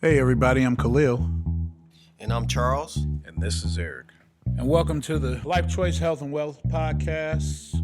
Hey everybody, I'm Khalil, And I'm Charles. And this is Eric. and welcome to the Life Choice Health and Wealth Podcast.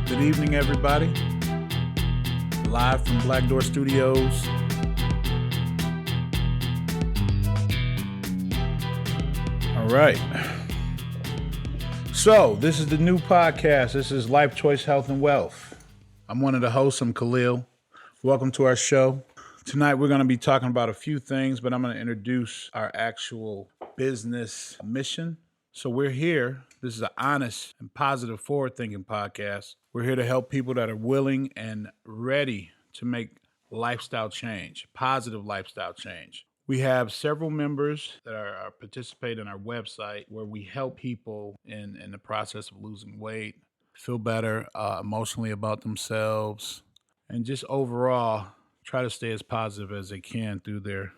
Good evening, everybody. Live from Black Door Studios. All right. So, this is the new podcast. This is Life Choice Health and Wealth. I'm one of the hosts. I'm Khalil. Welcome to our show. Tonight, we're going to be talking about a few things, but I'm going to introduce our actual business mission. So we're here. This is an honest and positive forward-thinking podcast. We're here to help people that are willing and ready to make lifestyle change, positive lifestyle change. We have several members that are participate in our website where we help people in the process of losing weight, feel better emotionally about themselves, and just overall try to stay as positive as they can through their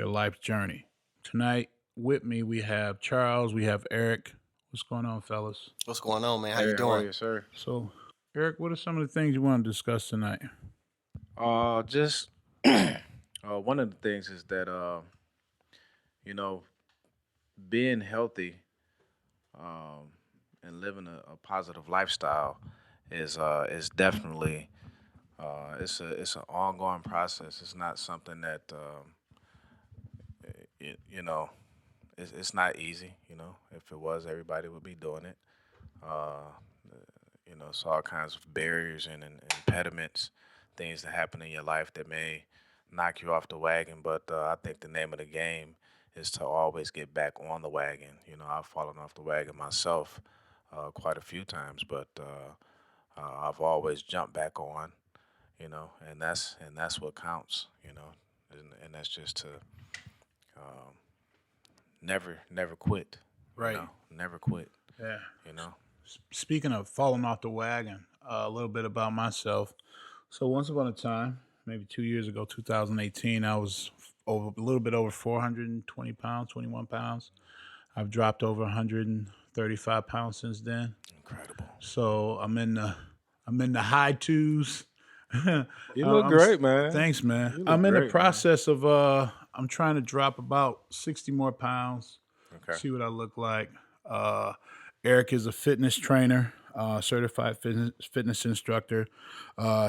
life journey. Tonight with me we have Charles, we have Eric. What's going on, fellas? What's going on, man? How Hey, you how are doing? you, sir? So, Eric, what are some of the things you want to discuss tonight? Just one of the things is that you know, being healthy and living a positive lifestyle is definitely it's an ongoing process. It's not something that it, you know it's not easy. If it was, everybody would be doing it. Uh, it's all kinds of barriers and impediments, things that happen in your life that may knock you off the wagon. But I think the name of the game is to always get back on the wagon. I've fallen off the wagon myself quite a few times, but I've always jumped back on. And that's what counts. And that's just to um, never quit. Right. Never quit. Yeah. You know. Speaking of falling off the wagon, a little bit about myself. So once upon a time, maybe 2 years ago, 2018, I was a little bit over 420 pounds, 21 pounds. I've dropped over 135 pounds since then. Incredible. So I'm in the high twos. You look I'm great, man. Thanks, man. You look I'm in the great, man. process of I'm trying to drop about 60 more pounds. Okay. See what I look like. Uh, Eric is a fitness trainer, certified fitness instructor.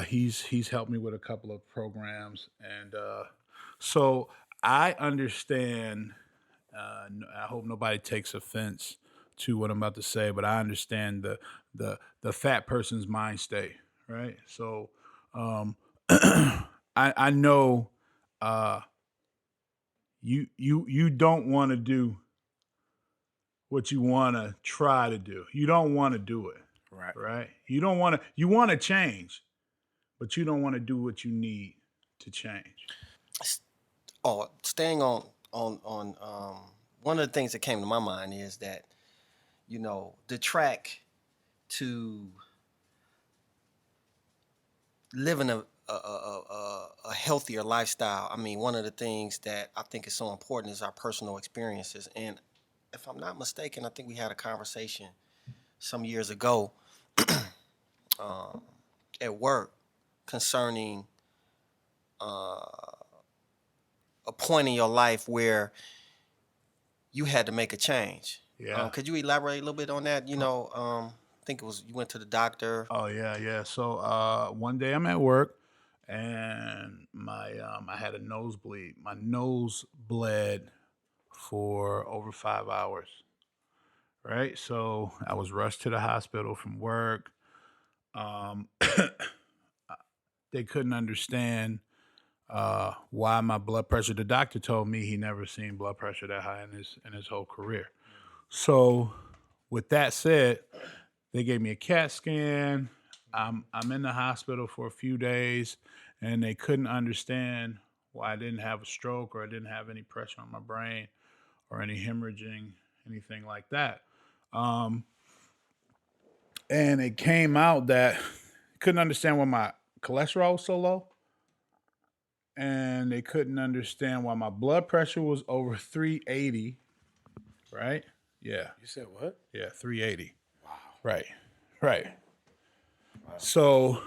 He's helped me with a couple of programs, and so I understand. I hope nobody takes offense to what I'm about to say, but I understand the fat person's mind state, right? So I know uh, you don't want to do what you want to try to do. You don't want to do it, Right. right? You want to change, but you don't want to do what you need to change. Oh, staying on one of the things that came to my mind is that the track to living a healthier lifestyle. I mean, one of the things that I think is so important is our personal experiences. And if I'm not mistaken, I think we had a conversation some years ago um, at work concerning uh, a point in your life where you had to make a change. Yeah. Could you elaborate a little bit on that? I think it was you went to the doctor. Oh yeah. So one day I'm at work and I had a nosebleed. My nose bled for over 5 hours. Right. So I was rushed to the hospital from work. Um, they couldn't understand why my blood pressure. The doctor told me he never seen blood pressure that high in his whole career. So with that said, they gave me a CAT scan. I'm in the hospital for a few days, and they couldn't understand why I didn't have a stroke or I didn't have any pressure on my brain or any hemorrhaging, anything like that. Um, and it came out that couldn't understand why my cholesterol was so low, and they couldn't understand why my blood pressure was over 380. Right? Yeah, You said what? yeah, 380. Wow. Right, right. So,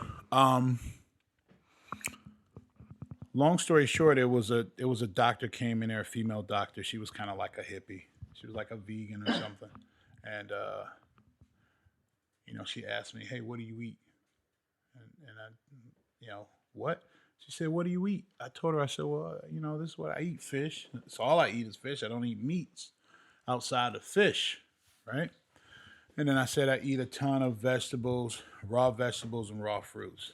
long story short, it was a doctor came in there, a female doctor. She was kind of like a hippie. She was like a vegan or something, and she asked me, "Hey, what do you eat?" And I, what? She said, "What do you eat?" I told her, I said, "Well, this is what I eat: fish. It's all I eat is fish. I don't eat meats outside of fish, right?" And then I said I eat a ton of vegetables, and raw fruits.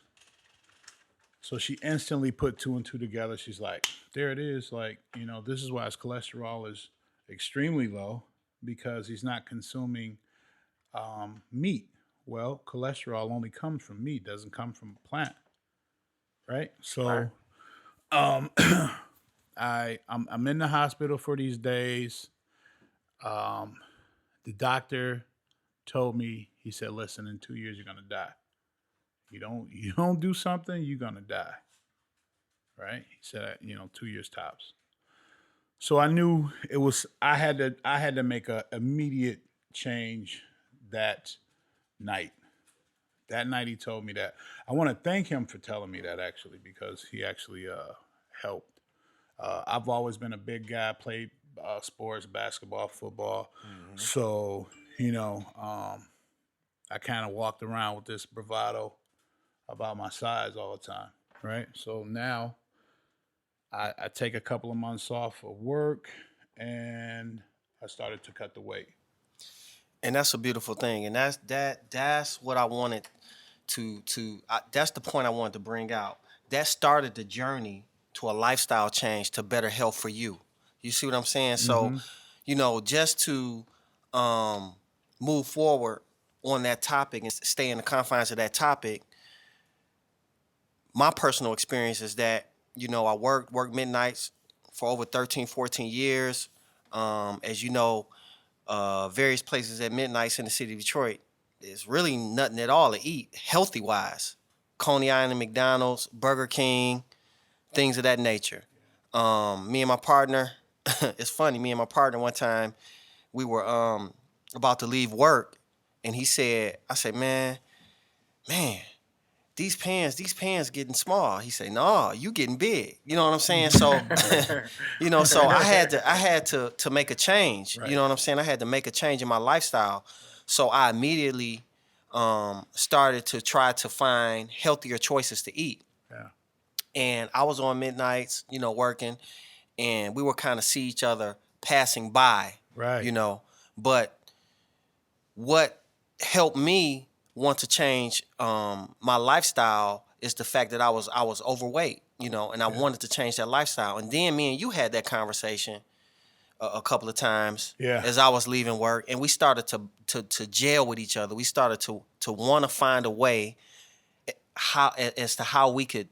So she instantly put two and two together. She's like, there it is. Like, this is why his cholesterol is extremely low because he's not consuming meat. Well, cholesterol only comes from meat, doesn't come from a plant, right? So um, I'm in the hospital for these days. Um, the doctor told me, he said, listen, in 2 years you're gonna die. You don't do something, you're gonna die. Right? He said, 2 years tops. So I knew I had to make a immediate change that night. That night he told me that. I want to thank him for telling me that actually because he actually helped. I've always been a big guy, played sports, basketball, football. So, I kind of walked around with this bravado about my size all the time, right? So now I take a couple of months off of work and I started to cut the weight. And that's a beautiful thing, and that's what I wanted that's the point I wanted to bring out. That started the journey to a lifestyle change to better health for you. You see what I'm saying? So, Mm-hmm. just to um, move forward on that topic and stay in the confines of that topic, my personal experience is that, I worked midnights for over 13, 14 years. As you know, various places at midnights in the city of Detroit, there's really nothing at all to eat healthy wise. Coney Island, McDonald's, Burger King, things of that nature. Me and my partner, it's funny, me and my partner one time, we were about to leave work, and I said, man, these pans getting small. He said, no, you getting big. You know what I'm saying? So, so I had to make a change. Right. You know what I'm saying? I had to make a change in my lifestyle. So I immediately started to try to find healthier choices to eat. Yeah. And I was on midnights, working, and we would kind of see each other passing by, Right. But what helped me want to change my lifestyle is the fact that I was overweight, and I wanted to change that lifestyle. And then me and you had that conversation a couple of times Yeah. as I was leaving work, and we started to gel with each other. We started to want to find a way as to how we could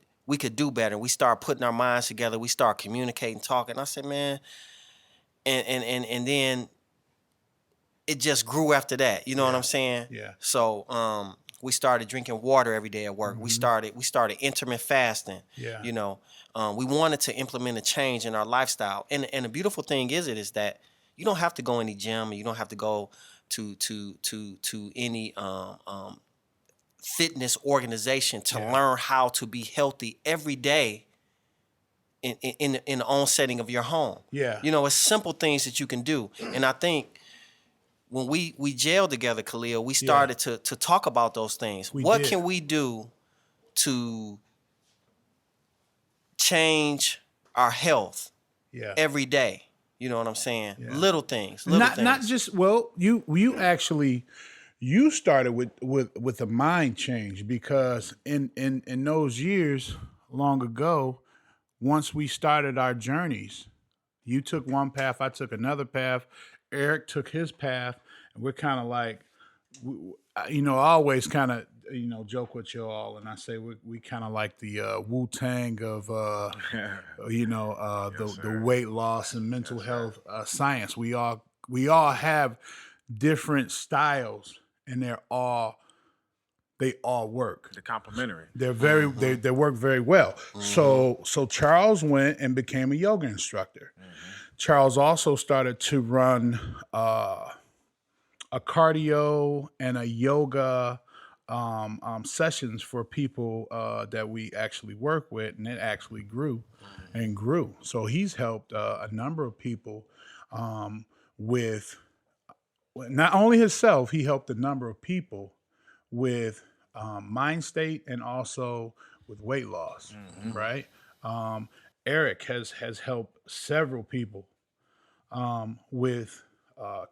do better. We started putting our minds together. We started communicating, talking. I said, man, and then it just grew after that. You know what I'm saying? Yeah. So we started drinking water every day at work. We started intermittent fasting. Yeah. We wanted to implement a change in our lifestyle. And the beautiful thing is that you don't have to go in the gym, and you don't have to go to any fitness organization to learn how to be healthy every day in the own setting of your home. Yeah. It's simple things that you can do. And I think when we gelled together, Khalil, we started to talk about those things. What did. can we do to change our health Yeah. every day? You know what I'm saying? Yeah. Little things. Not just, well, you actually you started with a mind change because in those years long ago, once we started our journeys, you took one path, I took another path, Eric took his path, and we're kind of like I always kind of joke with y'all, and I say we kind of like the Wu Tang of the weight loss and mental health science. We all have different styles, and they all work. The complimentary. They work very well. So Charles went and became a yoga instructor. Charles also started to run a cardio and a yoga sessions for people that we actually work with, and it actually grew and grew. So he's helped a number of people with not only himself, he helped a number of people with mind state and also with weight loss, right? Eric has helped several people with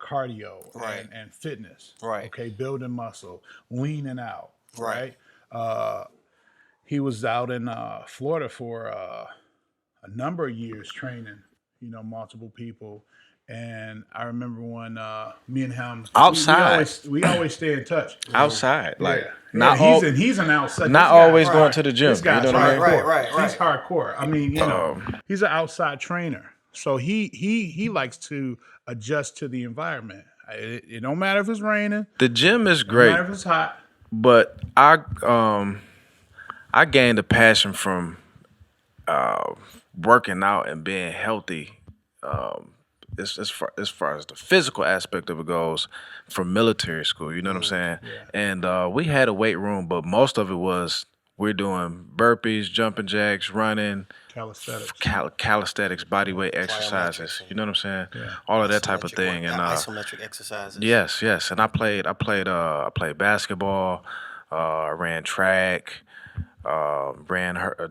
cardio Right. and fitness. Right. Okay, building muscle, leaning out. Right. Right. He was out in Florida for a number of years training, multiple people. And I remember when me and him Outside. we always stay in touch. Outside, like Yeah, he's an outside. not this guy- always going to the gym. This guy's You know what I mean? hardcore. Right. He's hardcore. I mean, he's an outside trainer, so he likes to adjust to the environment. It don't matter if it's raining, The gym is no great, matter if it's hot. but I gained a passion from working out and being healthy. As far as the physical aspect of it goes, from military school, you know what I'm saying? And we had a weight room, but most of it was we're doing burpees, jumping jacks, running, Calisthenics. calisthenics, body weight exercises. You know what I'm saying? All of that type of thing. And isometric exercises. yes. And I played basketball, ran track,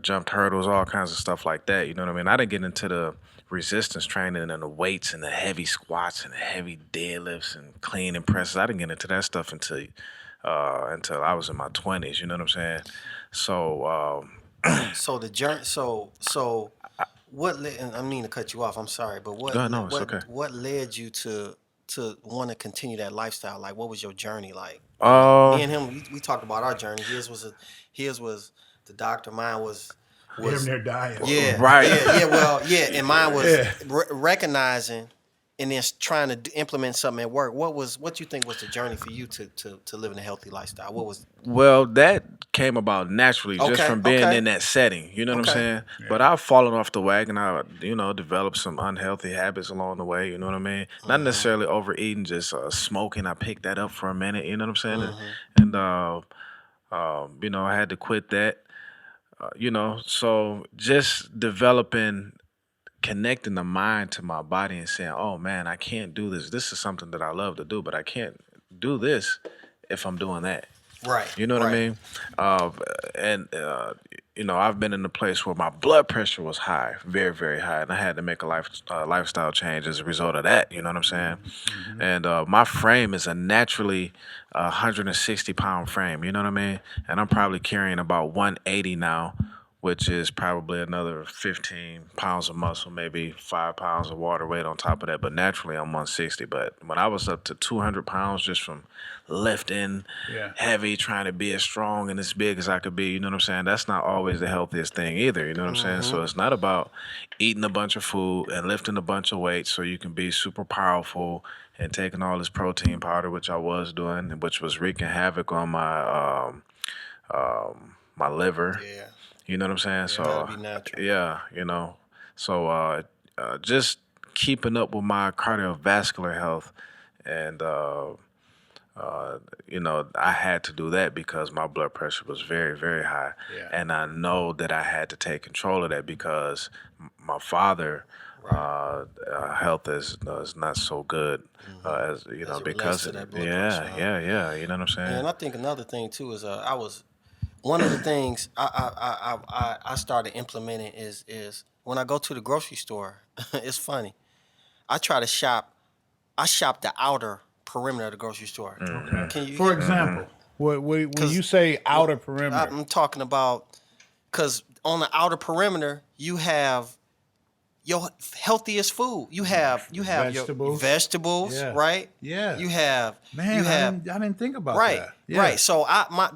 jumped hurdles, all kinds of stuff like that. You know what I mean? I didn't get into the resistance training and the weights and the heavy squats and the heavy deadlifts and clean and presses. I didn't get into that stuff until I was in my 20s. You know what I'm saying? So So the journey. So what? And I mean to cut you off. I'm sorry, but what? No, it's okay. What led you to want to continue that lifestyle? Like, what was your journey like? Me and him, we talked about our journey. His was the doctor. Mine was Damn near dying. yeah, Right. yeah. Well, yeah, and mine was Yeah. recognizing and then trying to implement something at work. What you think was the journey for you to live in a healthy lifestyle? What was Well, that came about naturally just Okay, from being okay. in that setting. You know what I'm Okay. saying? But I've fallen off the wagon. I, developed some unhealthy habits along the way. You know what I mean? Not necessarily overeating, just smoking. I picked that up for a minute. You know what I'm saying? And I had to quit that. So just developing, connecting the mind to my body and saying, oh man, I can't do this. This is something that I love to do, but I can't do this if I'm doing that. right? You know what I mean? I've been in a place where my blood pressure was high, very, very high, and I had to make a lifestyle change as a result of that. You know what I'm saying? And my frame is a naturally 160-pound frame. You know what I mean? And I'm probably carrying about 180 now, which is probably another 15 pounds of muscle, maybe 5 pounds of water weight on top of that. But naturally, I'm 160. But when I was up to 200 pounds just from lifting heavy, trying to be as strong and as big as I could be, you know what I'm saying? That's not always the healthiest thing either, you know what I'm saying? So it's not about eating a bunch of food and lifting a bunch of weight so you can be super powerful and taking all this protein powder, which I was doing, which was wreaking havoc on my my liver. Yeah. You know what I'm saying? So gotta be natural. yeah. So just keeping up with my cardiovascular health, and I had to do that because my blood pressure was very, very high, and I know that I had to take control of that because my father. Health is not so good as As it relates because to that blood yeah, pressure, yeah, you know what I'm saying? And I think another thing too is one of the things I started implementing is when I go to the grocery store. It's funny. I try to shop. I shop the outer perimeter of the grocery store. Can you? For example, when you say outer perimeter, I'm talking about because on the outer perimeter you have your healthiest food. You have your Vegetables. vegetables, Yeah. right? Yeah. You have Man, you have I didn't think about right, that. Yeah. right. So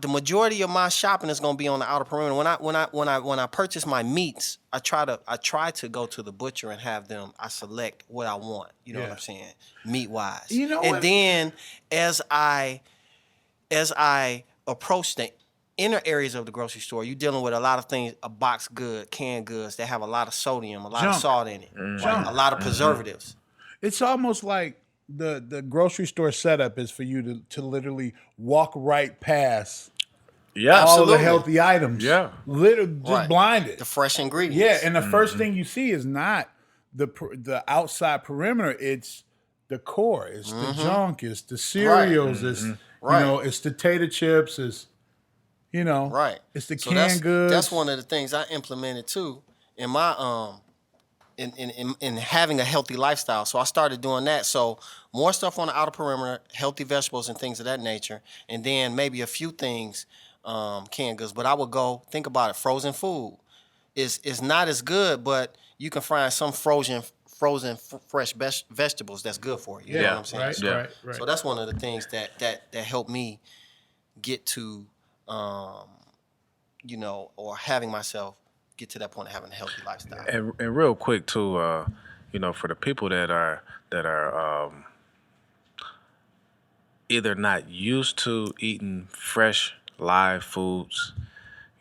the majority of my shopping is gonna be on the outer perimeter. When I purchase my meats, I try to go to the butcher and have them. I select what I want. You know what Yeah. I'm saying, meat wise. You know and what? then as I approach the inner areas of the grocery store, you're dealing with a lot of things, a box good, canned goods that have a lot of sodium, a lot of Junk. salt in it, Junk. a lot of preservatives. It's almost like the grocery store setup is for you to literally walk right past Yeah. all of the Absolutely. healthy items. Yeah. Literally just Right. blinded. The fresh ingredients. Yeah, and the first thing you see is not the outside perimeter. It's the core. It's the junk. It's the cereals. It's Right. it's the tater chips. It's Right. It's the So canned goods. That's one of the things I implemented too in my in having a healthy lifestyle. So I started doing that. So more stuff on the outer perimeter, healthy vegetables and things of that nature, and then maybe a few things canned goods. But I would go think about it. Frozen food is not as good, but you can find some frozen fresh vegetables that's good for you. You know Yeah. what I'm saying? Right, So, right, right. so that's one of the things that helped me get to or having myself get to that point of having a healthy lifestyle. And real quick too, for the people that are either not used to eating fresh live foods,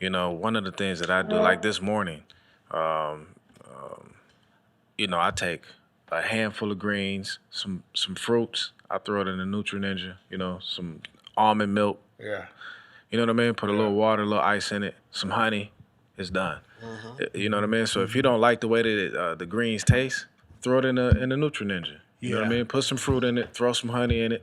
one of the things that I do, like this morning, I take a handful of greens, some fruits. I throw it in the Nutri-Ninja, some almond milk. yeah. You know what I mean? Put a little water, a little ice in it, some honey. It's done. You know what I mean? So if you don't like the way that the greens taste, throw it in the Nutri-Ninja. You know what I Yeah. mean? Put some fruit in it. Throw some honey in it.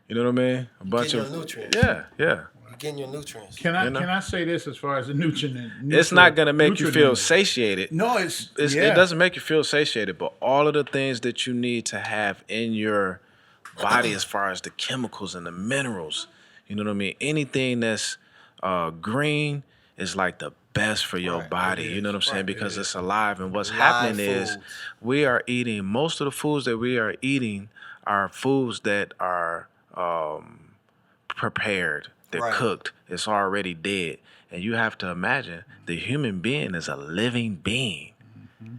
You know what I mean? A bunch Getting of your nutrients. Yeah. You're getting your nutrients. Can I say this as far as the nutrient? It's not gonna make you feel Nutri-Ninja. satiated. No, It doesn't make you feel satiated, but all of the things that you need to have in your body as far as the chemicals and the minerals, you know what I mean? Anything that's green is like the best for your Right, body. it You know what I'm is. saying? Right, Because it it's alive. And what's Live happening is foods. we are eating, most of the foods that we are eating are foods that are prepared. They're Right. cooked. It's already dead. And you have to imagine the human being is a living being.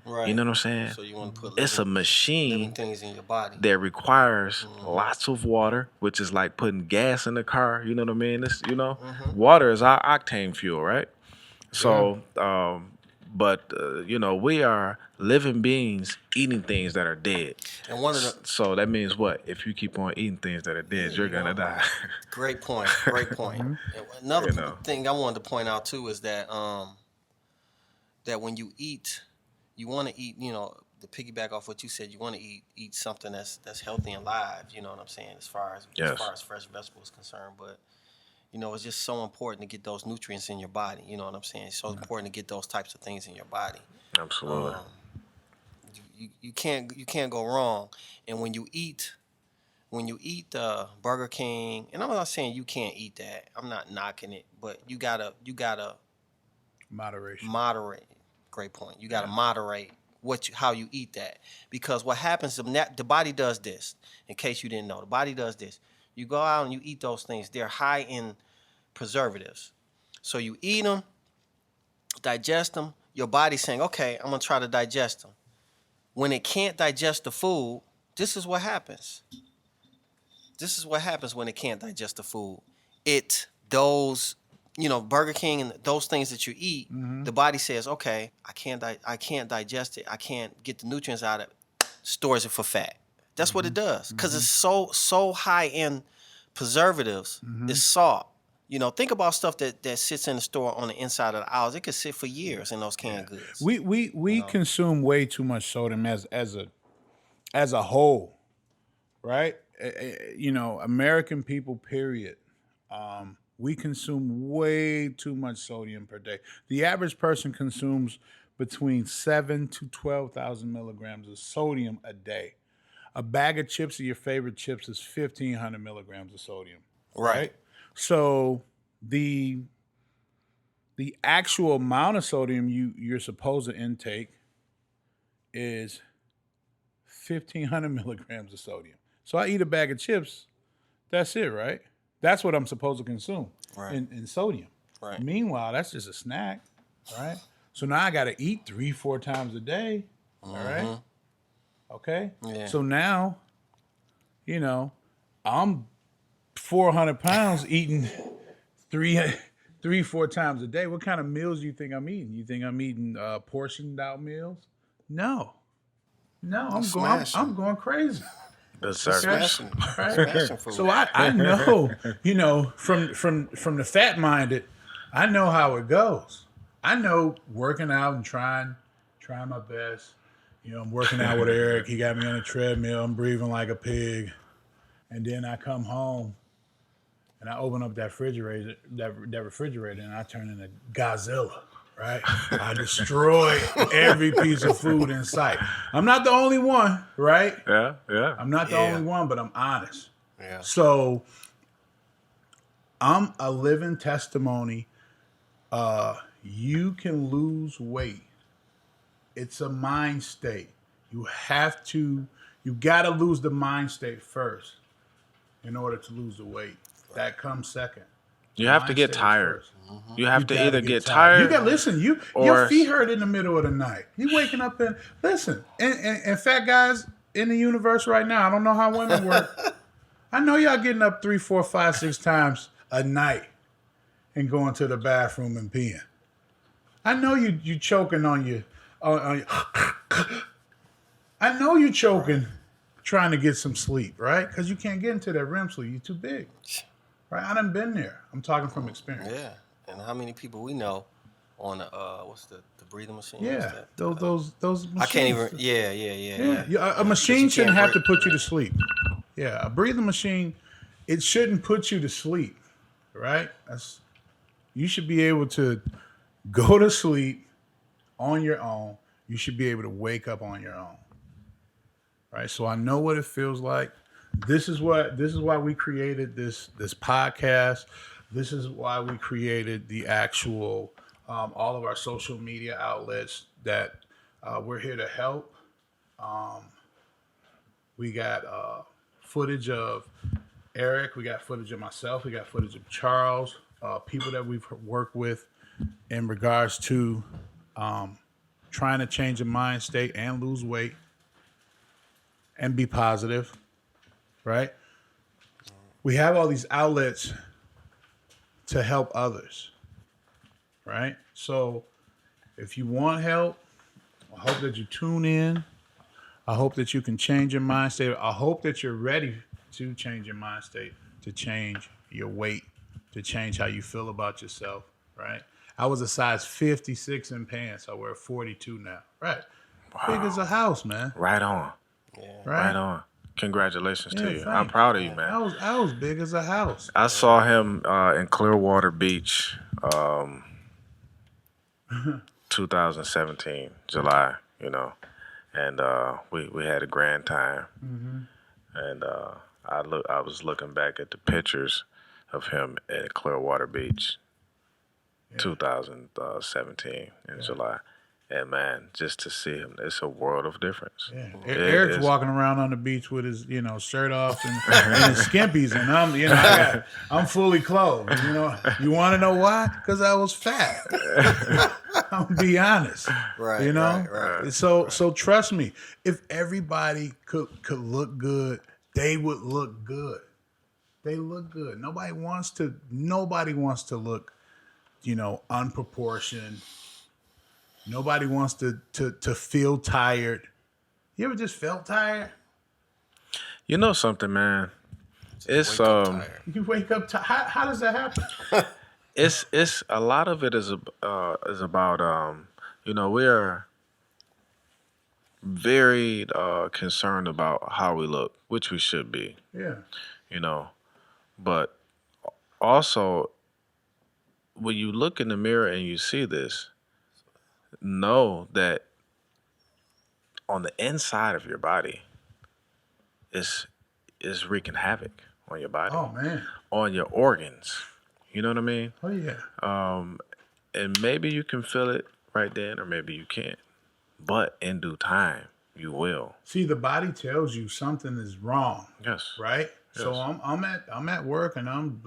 Right. You know what I'm saying? So you want to put It's a living machine things in your body. that requires lots of water, which is like putting gas in the car. You know what I mean? It's, water is our octane fuel, right? So, we are living beings eating things that are dead. And one of the So that means what? If you keep on eating things that are dead, you're gonna die. great point. And another You know. thing I wanted to point out too is that that when you eat, you want to eat. To piggyback off what you said, you want to eat something that's healthy and live. You know what I'm saying? As far as fresh vegetables is concerned, but it's just so important to get those nutrients in your body. You know what I'm saying? It's so important to get those types of things in your body. Absolutely. You can't go wrong. And when you eat Burger King, and I'm not saying you can't eat that. I'm not knocking it, but you gotta Moderation. moderate. Great point. You gotta moderate how you eat that, because what happens, the body does this. In case you didn't know, the body does this. You go out and you eat those things. They're high in preservatives. So you eat them, digest them. Your body's saying, okay, I'm going to try to digest them. When it can't digest the food, this is what happens. This is what happens when it can't digest the food. Burger King and those things that you eat, the body says, okay, I can't digest it. I can't get the nutrients out of it. Stores it for fat. That's what it does, because it's so high in preservatives. It's salt. Think about stuff that sits in the store on the inside of the aisles. It could sit for years in those canned goods. We consume way too much sodium as a whole, right? American people, period. We consume way too much sodium per day. The average person consumes between 7,000 to 12,000 milligrams of sodium a day. A bag of chips of your favorite chips is 1,500 milligrams of sodium. Right? So the actual amount of sodium you're supposed to intake is 1,500 milligrams of sodium. So I eat a bag of chips. That's it, right? That's what I'm supposed to consume Right. in sodium. Right. Meanwhile, that's just a snack, right? So now I got to eat 3-4 times a day. All right. Okay. Yeah. So now, I'm 400 pounds eating 4 times a day. What kind of meals do you think I'm eating? You think I'm eating portioned out meals? No. I'm going crazy. Berserkers. Smashing. Right? Smashing food. So I know, from the fat minded, I know how it goes. I know working out and trying my best. I'm working out with Eric. He got me on a treadmill. I'm breathing like a pig. And then I come home and I open up that refrigerator and I turn into Godzilla, right? I destroy every piece of food in sight. I'm not the only one, right? Yeah. I'm not the only one, but I'm honest. Yeah. So I'm a living testimony. You can lose weight. It's a mind state. You got to lose the mind state first in order to lose the weight. That comes second. You have to get Mindset is tired. first. You have to gotta either get tired. You got listen. Your or- feet hurt in the middle of the night. You waking up and listen. And fat guys in the universe right now. I don't know how women work. I know y'all getting up 3, 4, 5, 6 times a night and going to the bathroom and peeing. I know you choking on your. I know you choking, trying to get some sleep, right? Because you can't get into that REM sleep. You're too big, right? I done been there. I'm talking from experience. Yeah. And how many people we know on the what's the breathing machine? Yeah, those machines. I can't even. Yeah. A machine you shouldn't can't have to put you to sleep. Yeah, a breathing machine, it shouldn't put you to sleep, right? You should be able to go to sleep on your own. You should be able to wake up on your own, right? So I know what it feels like. This is why we created this podcast. This is why we created the actual all of our social media outlets that we're here to help. We got footage of Eric. We got footage of myself. We got footage of Charles. People that we've worked with in regards to trying to change a mind state and lose weight and be positive, right? We have all these outlets to help others, right? So if you want help, I hope that you tune in. I hope that you can change your mind state. I hope that you're ready to change your mind state, to change your weight, to change how you feel about yourself, right? I was a size 56 in pants. I wear 42 now. Right. Wow. Big as a house, man. Right on. Yeah. Right on. Congratulations to you. Thanks. I'm proud of you, man. I was big as a house. I saw him in Clearwater Beach, 2017, July, and we had a grand time. Mm-hmm. And I was looking back at the pictures of him at Clearwater Beach, 2017 in July. And man, just to see him, it's a world of difference. Yeah. Eric's walking around on the beach with his, shirt off and his skimpies, and I'm fully clothed. You want to know why? Because I was fat. I'm gonna be honest. Right. Right. So trust me, if everybody could look good, they would look good. They look good. Nobody wants to look, unproportioned. Nobody wants to feel tired. You ever just felt tired? You know something, man? It's You wake up tired. How does that happen? it's a lot of it is about we are very concerned about how we look, which we should be. Yeah. But also when you look in the mirror and you see this, know that on the inside of your body is wreaking havoc on your body. Oh man. On your organs. You know what I mean? Oh yeah. And maybe you can feel it right then or maybe you can't. but in due time, you will. See, the body tells you something is wrong, Yes. right? So Yes. I'm at work and I'm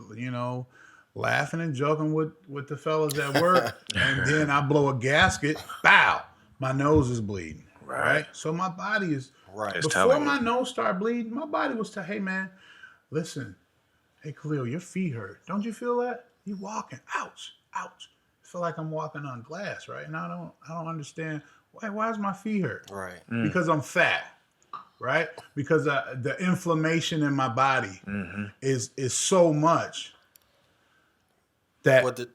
laughing and joking with the fellas at work, and then I blow a gasket, bow, my nose is bleeding, right? So my body is Right. It's before telling my you. nose started bleeding, my body was hey man, listen, hey Khalil, your feet hurt. Don't you feel that? You walking, ouch, ouch. I feel like I'm walking on glass, right? And I don't understand why is my feet hurt? Right. Because I'm fat, right? Because the inflammation in my body is so much that What the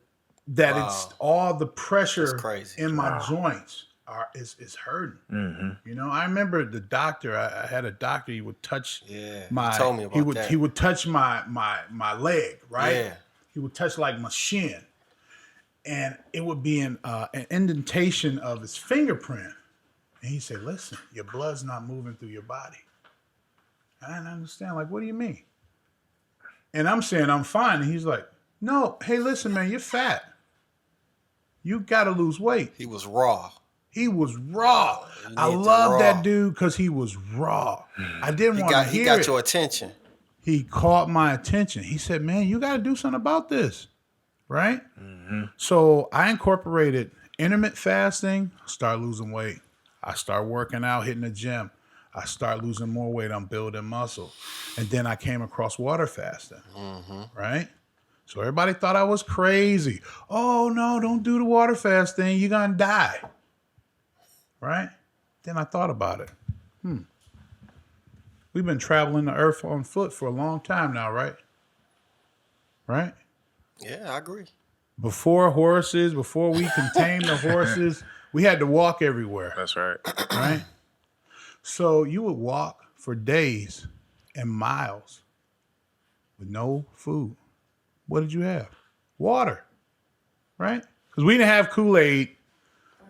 it's all the pressure That's crazy. in my joints is hurting. You know, I remember the doctor. I had a doctor. He would touch Yeah, you my. told me about that. He would touch my leg, right? Yeah. He would touch like my shin, and it would be an indentation of his fingerprint. And he said, "Listen, your blood's not moving through your body." And I didn't understand. Like, what do you mean? And I'm saying I'm fine. And he's like, "No, hey, listen, man, you're fat. You got to lose weight." He was raw. He was raw. I need to love raw. that dude because he was raw. I didn't want to hear He got it. your attention. He caught my attention. He said, "Man, you got to do something about this." Right? So I incorporated intermittent fasting, start losing weight. I start working out, hitting the gym. I start losing more weight. I'm building muscle. And then I came across water fasting. Right? So everybody thought I was crazy. Oh, no, don't do the water fast thing. You're going to die. Right? Then I thought about it. We've been traveling the earth on foot for a long time now, right? Right? Yeah, I agree. Before horses, before we could tame the horses, we had to walk everywhere, That's right. right? So you would walk for days and miles with no food. What did you have? Water, right? Because we didn't have Kool-Aid,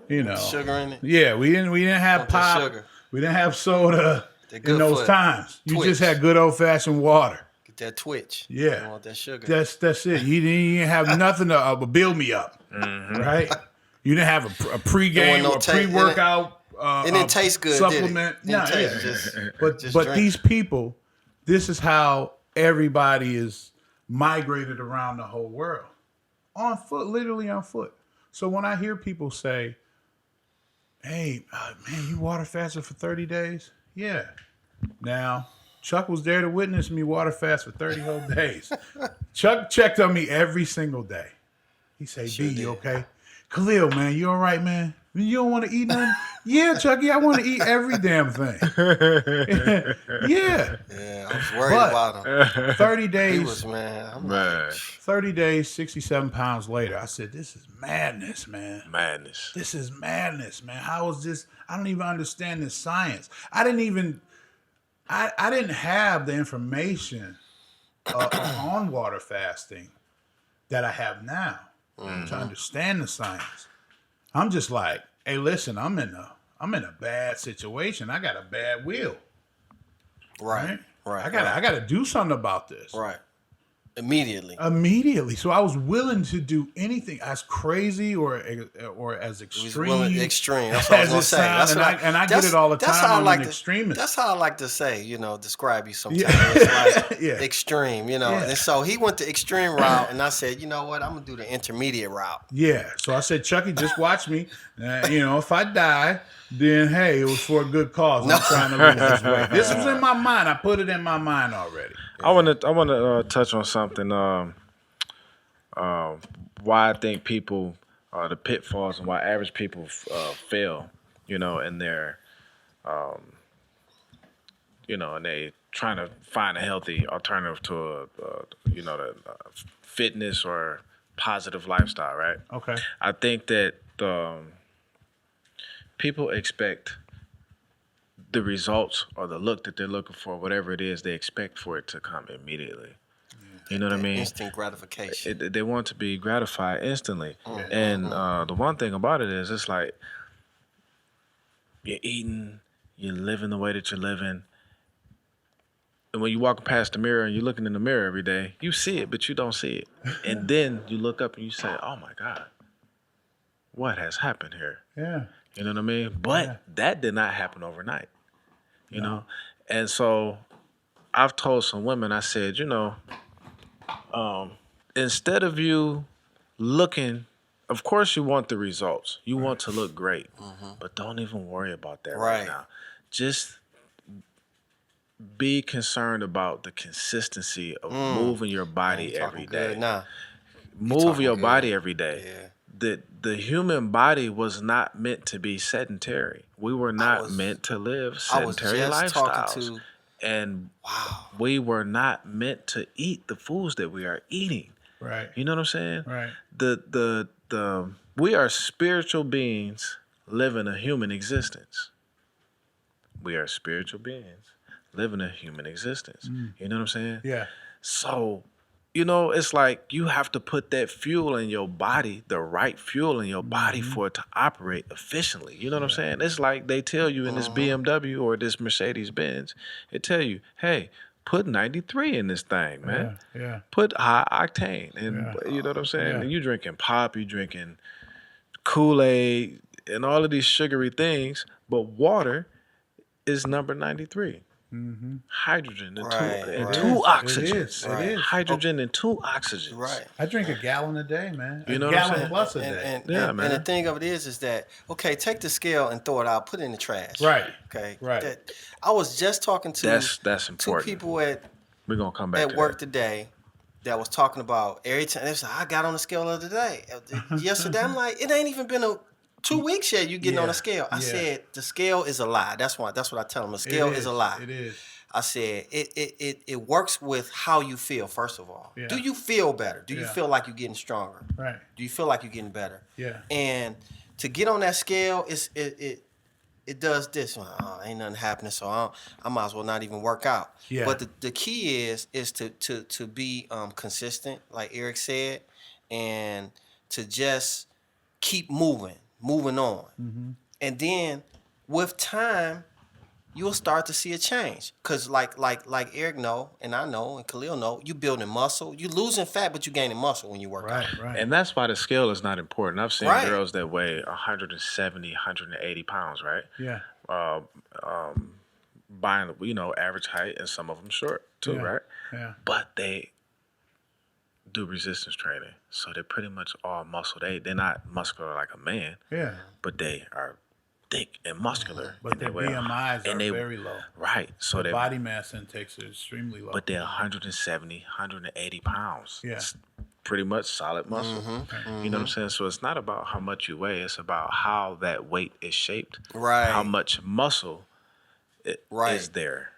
you know. Sugar in it. Yeah, we didn't have Want that pop. sugar. We didn't have soda That in good those foot. times. You Twitch. just had good old-fashioned water. Get that twitch. Yeah. You want that sugar. That's it. You didn't have nothing to build me up, right? You didn't have a pregame no or ta- pre-workout It didn't taste good, supplement. did it? No, Didn't yeah. taste, just But drink. these people, this is how everybody is migrated around the whole world on foot, literally on foot. So when I hear people say, "Hey, man, you water fasted for 30 days?" Yeah. Now, Chuck was there to witness me water fast for 30 whole days. Chuck checked on me every single day. He said, Sure "B, you did. okay? Khalil, man, you all right, man? You don't want to eat nothing?" "Yeah, Chucky, I want to eat every damn thing." Yeah. Yeah, I was worried But- about him. 30 He days, was, man. I'm Man. like, 30 days, 67 pounds later, I said, "This is madness, man. Madness. This is madness, man. How is this? I don't even understand this science." I didn't have the information on water fasting that I have now to understand the science. I'm just like, "Hey, listen, I'm in a bad situation. I got a bad will, right. right? I gotta do something about this." Right. Immediately. Immediately. So I was willing to do anything as crazy or as He was extreme. willing, extreme. That's what I was as gonna it say. sound, That's and what I get that's- it all the that's time. how I I'm like an to- extremist. That's how I like to say, describe you sometimes. Yeah. It's like Yeah. extreme, Yeah. And so he went the extreme route, and I said, you know what? I'm gonna do the intermediate route. Yeah. So I said, "Chucky, just watch me. If I die, then hey, it was for a good cause. I'm trying to lose this weight." This was in my mind. I put it in my mind already. I want to touch on something. Why I think people, the pitfalls, and why average people fail. In their, and they trying to find a healthy alternative to the fitness or positive lifestyle. Right. Okay. I think that people expect the results or the look that they're looking for, whatever it is, they expect for it to come immediately. You know what I mean? Instant gratification. They want to be gratified instantly. And the one thing about it is, it's like you're eating, you're living the way that you're living. And when you walk past the mirror and you're looking in the mirror every day, you see it, but you don't see it. And then you look up and you say, "Oh my God, what has happened here?" Yeah. You know what I mean? But that did not happen overnight. You know? And so I've told some women, I said, instead of you looking, of course you want the results. You want to look great. But don't even worry about that right now. Just be concerned about the consistency of moving your body every day. Move your body every day. The human body was not meant to be sedentary. We were not meant to live sedentary lifestyles. And we were not meant to eat the foods that we are eating. Right. You know what I'm saying? Right. The we are spiritual beings living a human existence. We are spiritual beings living a human existence. You know what I'm saying? Yeah. So, it's like you have to put that fuel in your body, the right fuel in your body for it to operate efficiently. You know what I'm saying? It's like they tell you in this BMW or this Mercedes Benz, they tell you, hey, put 93 in this thing, man. Yeah. Put high octane. And you know what I'm saying? Yeah. And you drinking pop, you drinking Kool-Aid and all of these sugary things, but water is number 93. Hydrogen and two oxygens. It is. Hydrogen and 2 oxygens. Right. I drink a gallon a day, man. You know a what I'm gallon saying? plus a day. And the thing of it is that, okay, take the scale and throw it out, put it in the trash. Right. Okay. Right. I was just talking to That's two important. people We're gonna come back at to work that. today that was talking about every time they said, I got on the scale the other day. Yesterday, I'm like, it ain't even been 2 weeks yet you getting on the scale. I said, the scale is a lie. That's what I tell them. The scale is a lie. It is. I said, it works with how you feel, first of all. Yeah. Do you feel better? Do you feel like you're getting stronger? Right. Do you feel like you're getting better? Yeah. And to get on that scale, it does this. Ain't nothing happening, so I might as well not even work out. Yeah. But the key is to be consistent, like Eric said, and to just keep moving on. And then with time, you'll start to see a change. Cause like Eric know, and I know, and Khalil know, you building muscle. You losing fat, but you gaining muscle when you work out. Right. And that's why the scale is not important. I've seen Right. girls that weigh 170, 180 pounds, right? Yeah. Buying, average height, and some of them short too, Yeah. right? Yeah. But they do resistance training, so they're pretty much all muscle. They're not muscular like a man, Yeah. but they are thick and muscular. But and their they weigh BMIs are they- very low. Right. So The they body mass intakes are extremely low. but they're 170, 180 pounds. Yeah. It's pretty much solid muscle. You know what I'm saying? So it's not about how much you weigh. It's about how that weight is shaped. Right. How much muscle Right. is there.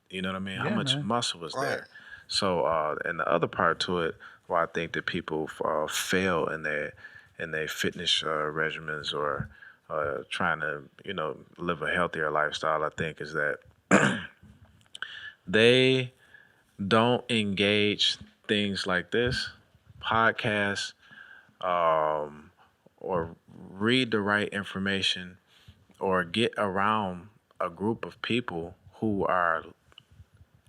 You know what I mean? How Yeah, much man. muscle is Right. there. So, and the other part to it, why I think that people fail in their fitness regimens or trying to, live a healthier lifestyle, I think, is that they don't engage things like this, podcasts, or read the right information, or get around a group of people who are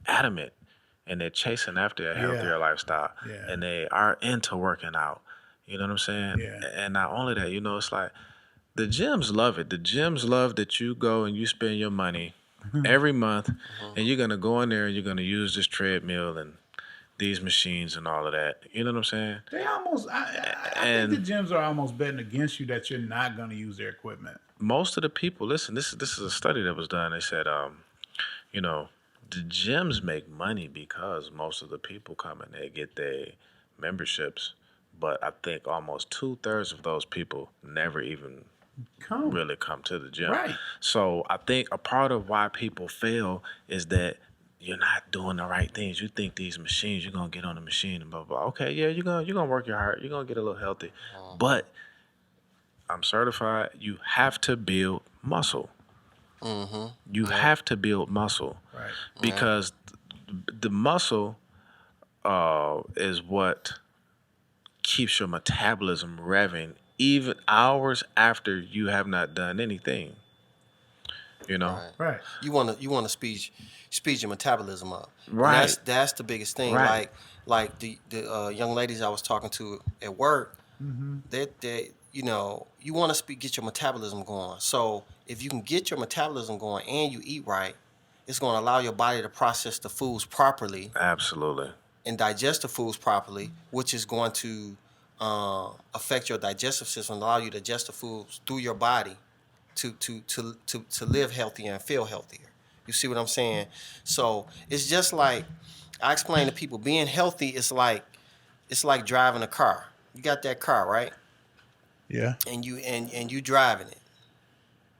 adamant and they're chasing after a healthier lifestyle, Yeah. and they are into working out. You know what I'm saying? Yeah. And not only that, it's like the gyms love it. The gyms love that you go and you spend your money every month, and you're gonna go in there and you're gonna use this treadmill and these machines and all of that. You know what I'm saying? They almost, I think the gyms are almost betting against you that you're not going to use their equipment. Most of the people, listen, this is a study that was done. They said, the gyms make money because most of the people come and they get their memberships, but I think almost 2/3 of those people never even really come to the gym. Right. So I think a part of why people fail is that you're not doing the right things. You think these machines, you're gonna get on the machine and blah blah. Okay, yeah, you're gonna work your heart. You're gonna get a little healthy, but I'm certified. You have to build muscle. You have to build muscle, Right. because the muscle is what keeps your metabolism revving even hours after you have not done anything. Right. You want to speed your metabolism up. And Right. that's the biggest thing. Right. Like the young ladies I was talking to at work, they you want to get your metabolism going. So if you can get your metabolism going and you eat right, it's going to allow your body to process the foods properly Absolutely. and digest the foods properly, which is going to affect your digestive system, allow you to digest the foods through your body to live healthier and feel healthier. You see what I'm saying? So it's just like I explain to people, being healthy is like driving a car. You got that car, right? Yeah. And you driving it.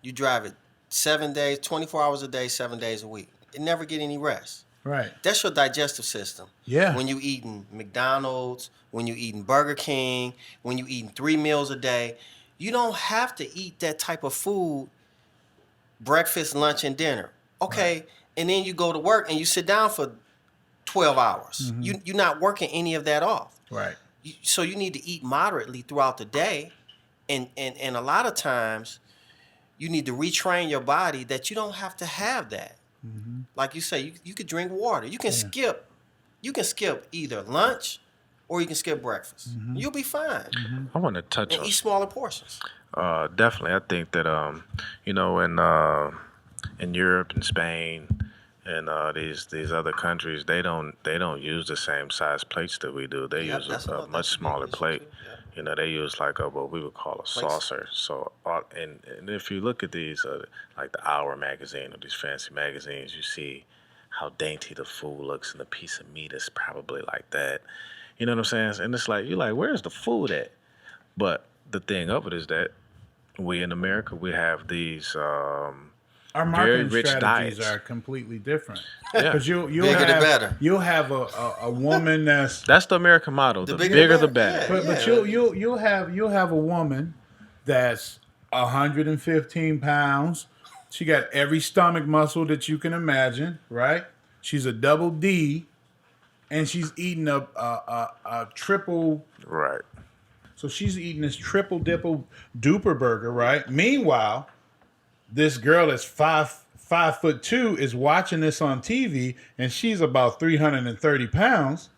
You drive it 7 days, 24 hours a day, 7 days a week. It never get any rest. Right. That's your digestive system. Yeah. When you eating McDonald's, when you eating Burger King, when you eating 3 meals a day, you don't have to eat that type of food breakfast, lunch, and dinner. Okay, right. And then you go to work and you sit down for 12 hours. Mm-hmm. You're not working any of that off. Right. So you need to eat moderately throughout the day. And a lot of times you need to retrain your body that you don't have to have that. Mm-hmm. Like you say, you could drink water. You can skip either lunch or you can skip breakfast. Mm-hmm. You'll be fine. Mm-hmm. I want to touch on eat smaller portions. Definitely. I think that in Europe and Spain and these other countries, they don't use the same size plates that we do. They use a much smaller plate. Yeah. They use like what we would call a saucer. So and if you look at these like the Hour magazine or these fancy magazines, you see how dainty the food looks, and the piece of meat is probably like that. You know what I'm saying? And it's like, you're like, where's the food at? But the thing of it is that we in America, we have these our very marketing rich strategies diets. Are completely different. Yeah. Because you'll bigger have, the better. You'll have a woman that's the American model. The bigger the better. Yeah, but you'll have a woman that's 115 pounds. She got every stomach muscle that you can imagine, right? She's a double D, and she's eating a triple. Right. So she's eating this triple duper burger, right? Meanwhile, this girl that's 5'2" is watching this on TV, and she's about 330 pounds.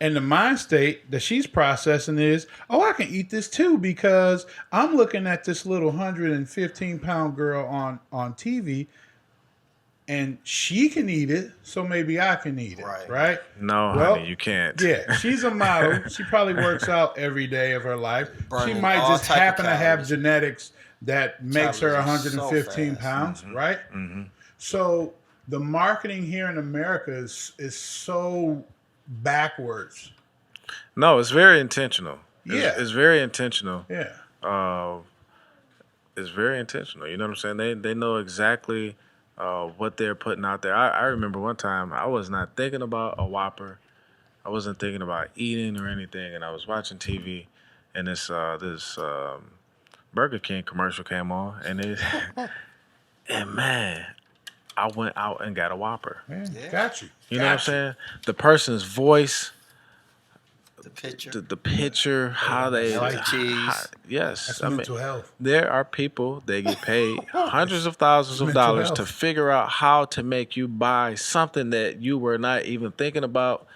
And the mind state that she's processing is, oh, I can eat this too because I'm looking at this little 115-pound girl on TV, and she can eat it, so maybe I can eat it, right? No, honey, you can't. Yeah, she's a model. She probably works out every day of her life. She might just happen to have genetics that makes her 115 pounds, mm-hmm. right? Mm-hmm. So the marketing here in America is so backwards. No, it's very intentional. It's very intentional. Yeah. It's very intentional. You know what I'm saying? They know exactly what they're putting out there. I remember one time I was not thinking about a Whopper. I wasn't thinking about eating or anything, and I was watching TV, and this Burger King commercial came on, and and man, I went out and got a Whopper. Yeah. Got you. You know what I'm saying? The person's voice, the picture, how they like cheese. Yes, that's mental health. There are people they get paid hundreds of thousands of dollars to figure out how to make you buy something that you were not even thinking about,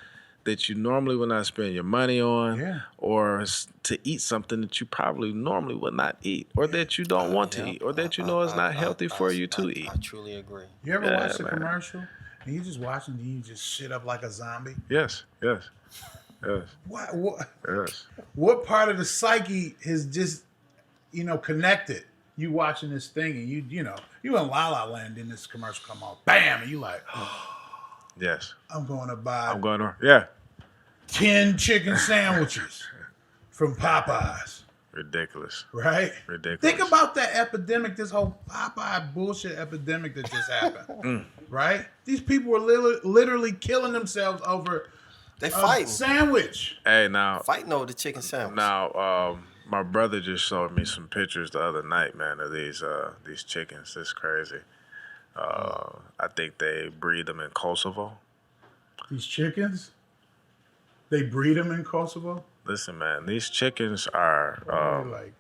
that you normally would not spend your money on, or to eat something that you probably normally would not eat, or that you don't want to eat, or that you know is not healthy for you to eat. I truly agree. You ever watch a commercial and you just watching and you just shit up like a zombie? Yes. What? Yes. What part of the psyche is just, connected? You watching this thing and you in La La Land, and this commercial come on, bam, and you like, yes. I'm going to 10 chicken sandwiches from Popeyes. Ridiculous. Right? Ridiculous. Think about that epidemic, this whole Popeye bullshit epidemic that just happened. Right? These people were literally killing themselves over they fighting. Sandwich. Hey, now. Fighting over the chicken sandwich. Now, my brother just showed me some pictures the other night, man, of these chickens. It's crazy. I think they breed them in Kosovo. These chickens? They breed them in Kosovo? Listen, man, these chickens are like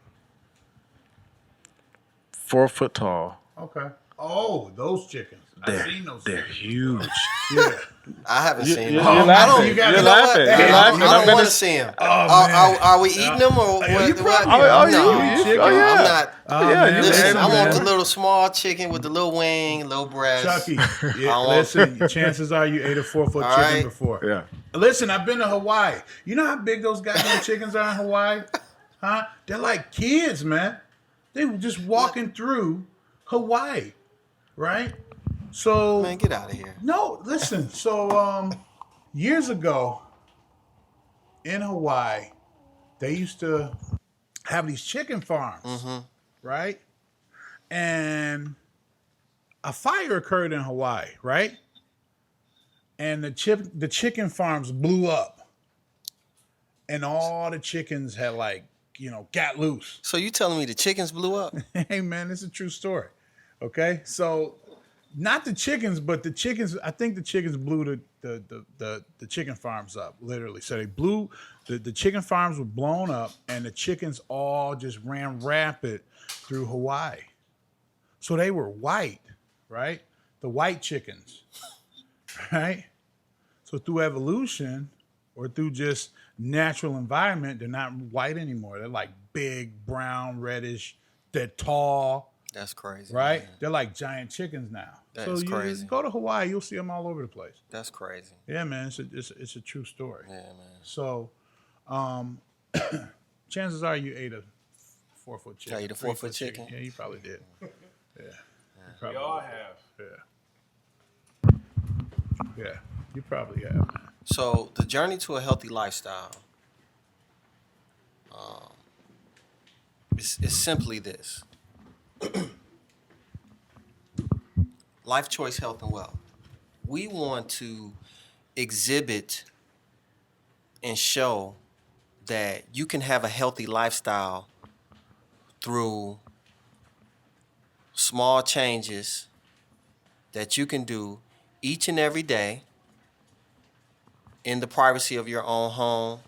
4 foot tall. Okay. Oh, those chickens. I've seen those They're chickens. huge. Yeah. I haven't seen You're them. I laughing. don't. You're You know what? laughing. Hey, You're I laughing. don't I'm gonna want to see them. Oh, man. Are we eating them or Yeah, you what? probably what? are. No, You eat chicken? Oh, yeah. I'm not. Oh, Yeah, man, you Listen, listen, I want the man. little small chicken with the little wing, little breast. Chucky, I want- listen, chances are you ate a 4-foot All chicken right. before. Yeah. Listen, I've been to Hawaii. You know how big those goddamn chickens are in Hawaii? Huh? They're like kids, man. They were just walking through Hawaii, right? So, Man, get out of here. no, listen. So, years ago in Hawaii, they used to have these chicken farms, right? And a fire occurred in Hawaii, right? And the chicken farms blew up, and all the chickens had got loose. So you telling me the chickens blew up? Hey man, it's a true story. Okay, so not the chickens, but the chickens. I think the chickens blew the chicken farms up, literally. So they blew the chicken farms were blown up, and the chickens all just ran rapid through Hawaii. So they were white, right? The white chickens, right? So through evolution or through just natural environment, they're not white anymore. They're like big, brown, reddish. They're tall, That's crazy. right? Man. They're like giant chickens now. That so is you crazy. go to Hawaii, you'll see them all over the place. That's crazy. Yeah, man, it's a true story. Yeah, man. So, chances are you ate a 4-foot chicken. I ate a 4-foot chicken? Yeah, you probably did. Yeah, you We probably all did. have. Yeah, you probably have. Man. So the journey to a healthy lifestyle is simply this. Life Choice Health and Wealth. We want to exhibit and show that you can have a healthy lifestyle through small changes that you can do each and every day in the privacy of your own home,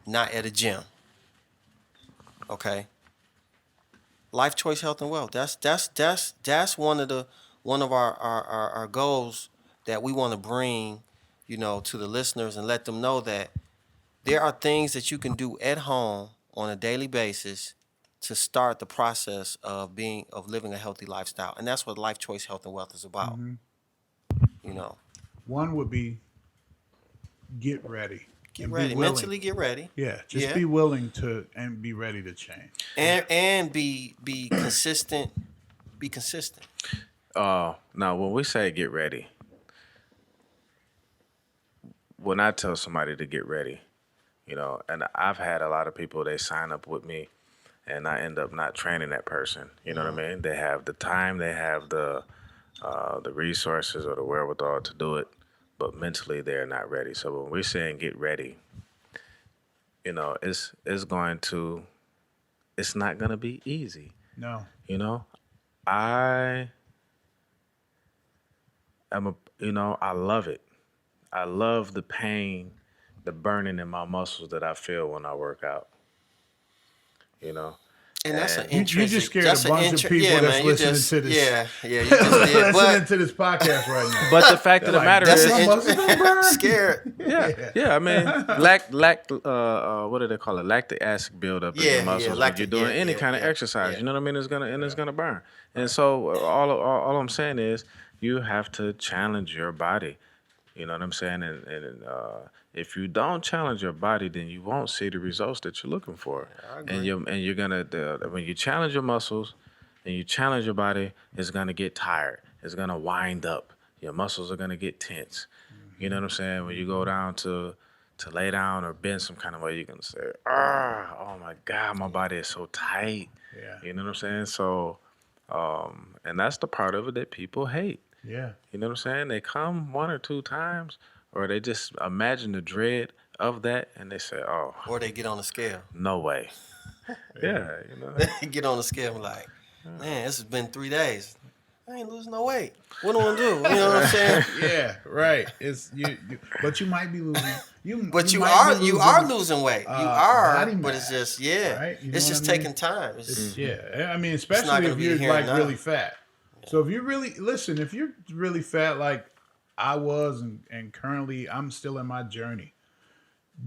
not at a gym. Okay? Life Choice Health and Wealth. That's one of our goals that we want to bring, to the listeners and let them know that there are things that you can do at home on a daily basis to start the process of living a healthy lifestyle. And that's what Life Choice Health and Wealth is about. One would be get ready. Get and be ready. willing. Mentally get ready. Yeah, just Yeah. be willing to and be ready to change. And be consistent. Be consistent. Now, when we say get ready, when I tell somebody to get ready, and I've had a lot of people, they sign up with me, and I end up not training that person. You know what I mean? They have the time, they have the resources or the wherewithal to do it, but mentally they're not ready. So when we're saying get ready, it's not gonna be easy. No. I love it. I love the pain, the burning in my muscles that I feel when I work out. And that's an And You intrinsic. just scared that's a bunch of people yeah, that's man, you listening just, to this. Yeah, you just did. listening But to this podcast right now. But the fact of the like, matter that's is, an muscles don't burn. scared. yeah. I mean, what do they call it? Lactic acid buildup in Yeah, your yeah, muscles when lactic- you're doing yeah, any yeah, kind of yeah, exercise. yeah. You know what I mean? It's gonna burn. And so all I'm saying is you have to challenge your body. You know what I'm saying? And if you don't challenge your body, then you won't see the results that you're looking for. And you're gonna when you challenge your muscles and you challenge your body, it's gonna get tired. It's gonna wind up. Your muscles are gonna get tense. You know what I'm saying? When you go down to lay down or bend some kind of way, you're gonna say, oh my God, my body is so tight. Yeah. You know what I'm saying? So, and that's the part of it that people hate. Yeah. You know what I'm saying? They come 1 or 2 times, or they just imagine the dread of that, and they say, "Oh, Or they get on the scale. no way." Yeah, Get on the scale and like, man, this has been 3 days. I ain't losing no weight. What do I do? You know what I'm saying? Yeah, right. It's but you might be losing. But you might be are losing weight. You are, body but mass, it's just right? You know it's what just I mean? taking time. Yeah, I mean, not especially gonna if be you're here like now. really fat. So if if you're really fat, like I was, and currently I'm still in my journey.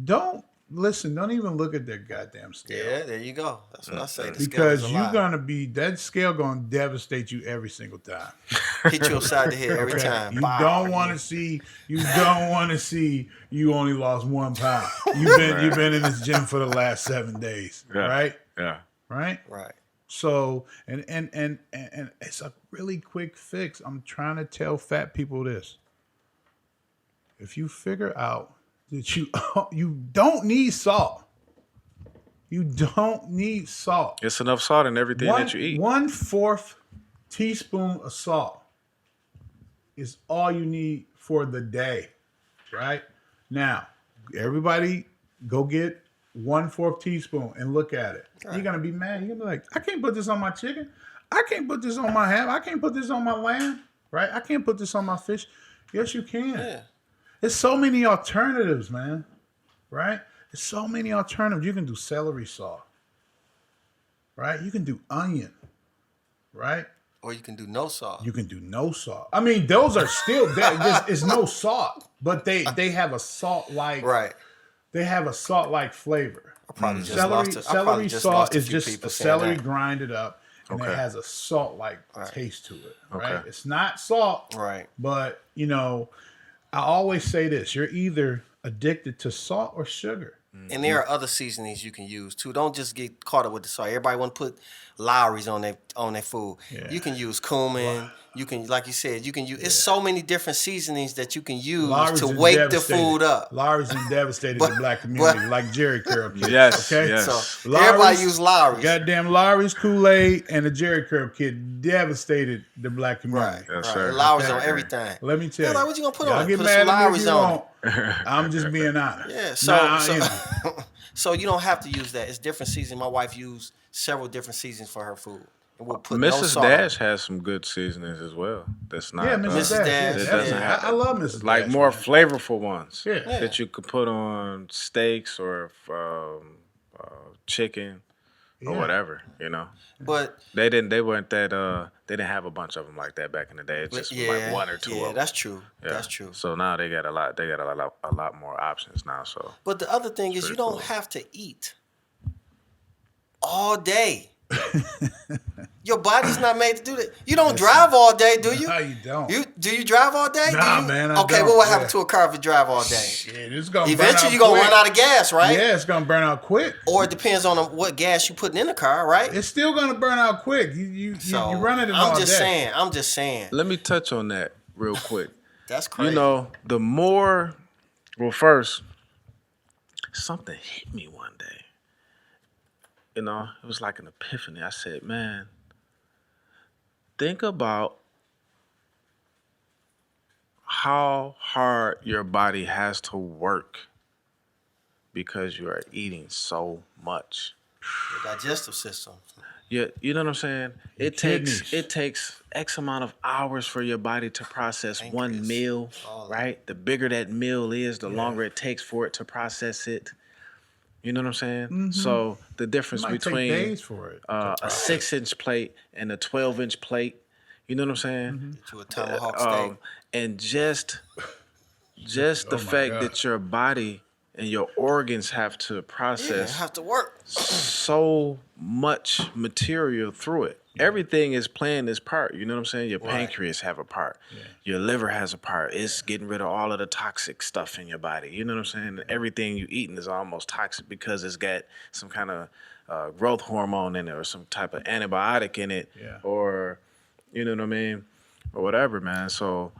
Don't even look at that goddamn scale. Yeah, there you go. That's what I say. The scale is Because a you're lie. gonna be that scale gonna devastate you every single time. Hit you upside the head every Okay? time. You Bow. don't want to see. You don't want to see. You only lost 1 pound. You've been in this gym for the last 7 days, Yeah. right? Yeah. Right. Right. So and it's a really quick fix. I'm trying to tell fat people this. If you figure out that you don't need salt. You don't need salt. It's enough salt in everything that you eat. 1/4 teaspoon of salt is all you need for the day, right? Now, everybody go get 1/4 teaspoon and look at it. Right. You're gonna be mad. You're gonna be like, I can't put this on my chicken. I can't put this on my ham. I can't put this on my lamb, right? I can't put this on my fish. Yes, you can. Yeah. There's so many alternatives, man, right? There's so many alternatives. You can do celery salt, right? You can do onion, right? Or you can do no salt. You can do no salt. I mean, those are still it's no salt, but they have a salt like Right. They have a salt like flavor. I probably just Celery lost. I probably just salt lost a is few just people a saying celery that. grinded up, and Okay. it has a salt like taste to it. Right? Okay. It's not salt, Right. but I always say this: you're either addicted to salt or sugar. And there are other seasonings you can use too. Don't just get caught up with the salt. Everybody want to put Lowry's on their food. Yeah. You can use cumin. You can, like you said, you can use. It's so many different seasonings that you can use Lowry's to been wake the devastated. food up. Lowry's been devastated the black community, like Jerry Curl Kid. Yes, Okay? yes. So Lowry's- everybody use Lowry's. Goddamn Lowry's Kool-Aid and the Jerry Curl Kid devastated the black community. Right. Yes, right. sir. And Lowry's Okay. on everything. Let me tell Yeah, you. like, what you gonna put Y'all on it? get Put mad some at me if Lowry's you on want. I'm just being honest. Yeah. So Nah, so you don't have to use that. It's different seasoning. My wife used several different seasons for her food, and we'll put no Mrs. salt on it. Dash has some good seasonings as well. That's not. Yeah, Mrs. Mrs. Dash. Dash, Yeah, That doesn't yeah. have. I love Mrs. Like Dash, more man. flavorful ones. Yeah. That you could put on steaks or chicken or Yeah. whatever. But They weren't that. They didn't have a bunch of them like that back in the day. It just was like one or two of them. that's true. Yeah. That's true. So now they got a lot. They got a lot more options now. So But the other thing is, you pretty don't cool. have to eat all day. Your body's not made to do that. You don't drive all day, do you? No, you don't. Do you drive all day? Nah, Do you? man, I Okay, don't. what would happen Yeah. to a car if you drive all day? Shit, it's gonna burn Eventually, out you're gonna quick. run out of gas, right? Yeah, it's gonna burn out quick. Or it depends on what gas you putting in the car, right? It's still gonna burn out quick. You running it all I'm just day. saying. I'm just saying. let me touch on that real quick. That's crazy. The more. Well, first, something hit me one day. It was like an epiphany. I said, man, think about how hard your body has to work because you are eating so much. Your digestive system. Yeah, you know what I'm saying? It kidneys. takes X amount of hours for your body to process one Pancreas, meal, all that. right? The bigger that meal is, the longer it takes for it to process it. You know what I'm saying? So the It difference might take between days for it. a 6-inch plate and a 12-inch plate, you know what I'm saying? To a tomahawk steak. And just the Oh my fact God. that your body and your organs have to Yeah, process have to work. so much material through it. Everything is playing its part. You know what I'm saying? Your pancreas have a part. Your liver has a part. It's getting rid of all of the toxic stuff in your body. You know what I'm saying? Everything you eating is almost toxic because it's got some kind of growth hormone in it or some type of antibiotic in it, Yeah. or you know what I mean, or whatever, man. So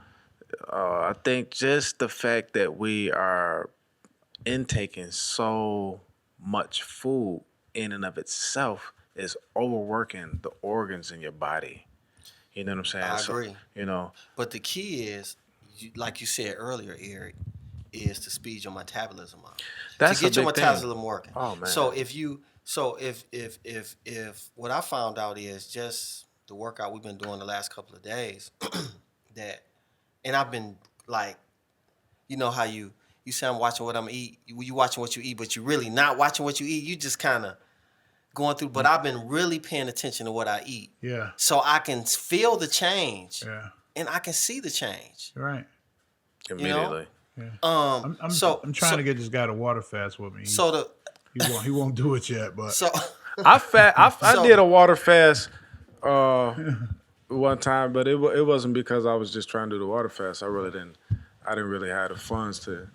I think just the fact that we are intaking so much food in and of itself is overworking the organs in your body. You know what I'm saying? I agree. But the key is, like you said earlier, Eric, is to speed your metabolism up. That's to get a your big thing. metabolism working. Oh, man. So if what I found out is just the workout we've been doing the last couple of days, and I've been like, you know how you say I'm watching what I'm eat, you watching what you eat, but you really not watching what you eat. You just kind of going through. But I've been really paying attention to what I eat, Yeah. so I can feel the change, Yeah. and I can see the change. You're right. Immediately. I'm trying to get this guy to water fast with me. So He won't do it yet, but I did a water fast one time, but it wasn't because I was just trying to do the water fast. I didn't really have the funds to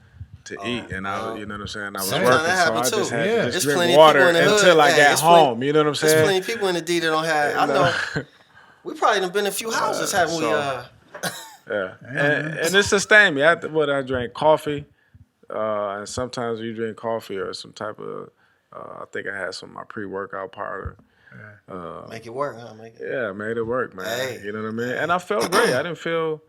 eat, and I was, you know what I'm saying. I was Sometimes working, that so I happen just too. had Yeah. to There's just drink plenty of water people in the hood. until I Hey, got it's plenty- home. You know what I'm there's plenty saying? of people in the D that don't have. I know. We probably done been in a few houses, haven't we? so- Yeah, and it sustained me. I drank coffee, and sometimes you drink coffee or some type of. I think I had some of my pre-workout powder. Make it work, huh? Make it. Yeah, made it work, man. Hey. You know what I mean? And I felt great. I didn't feel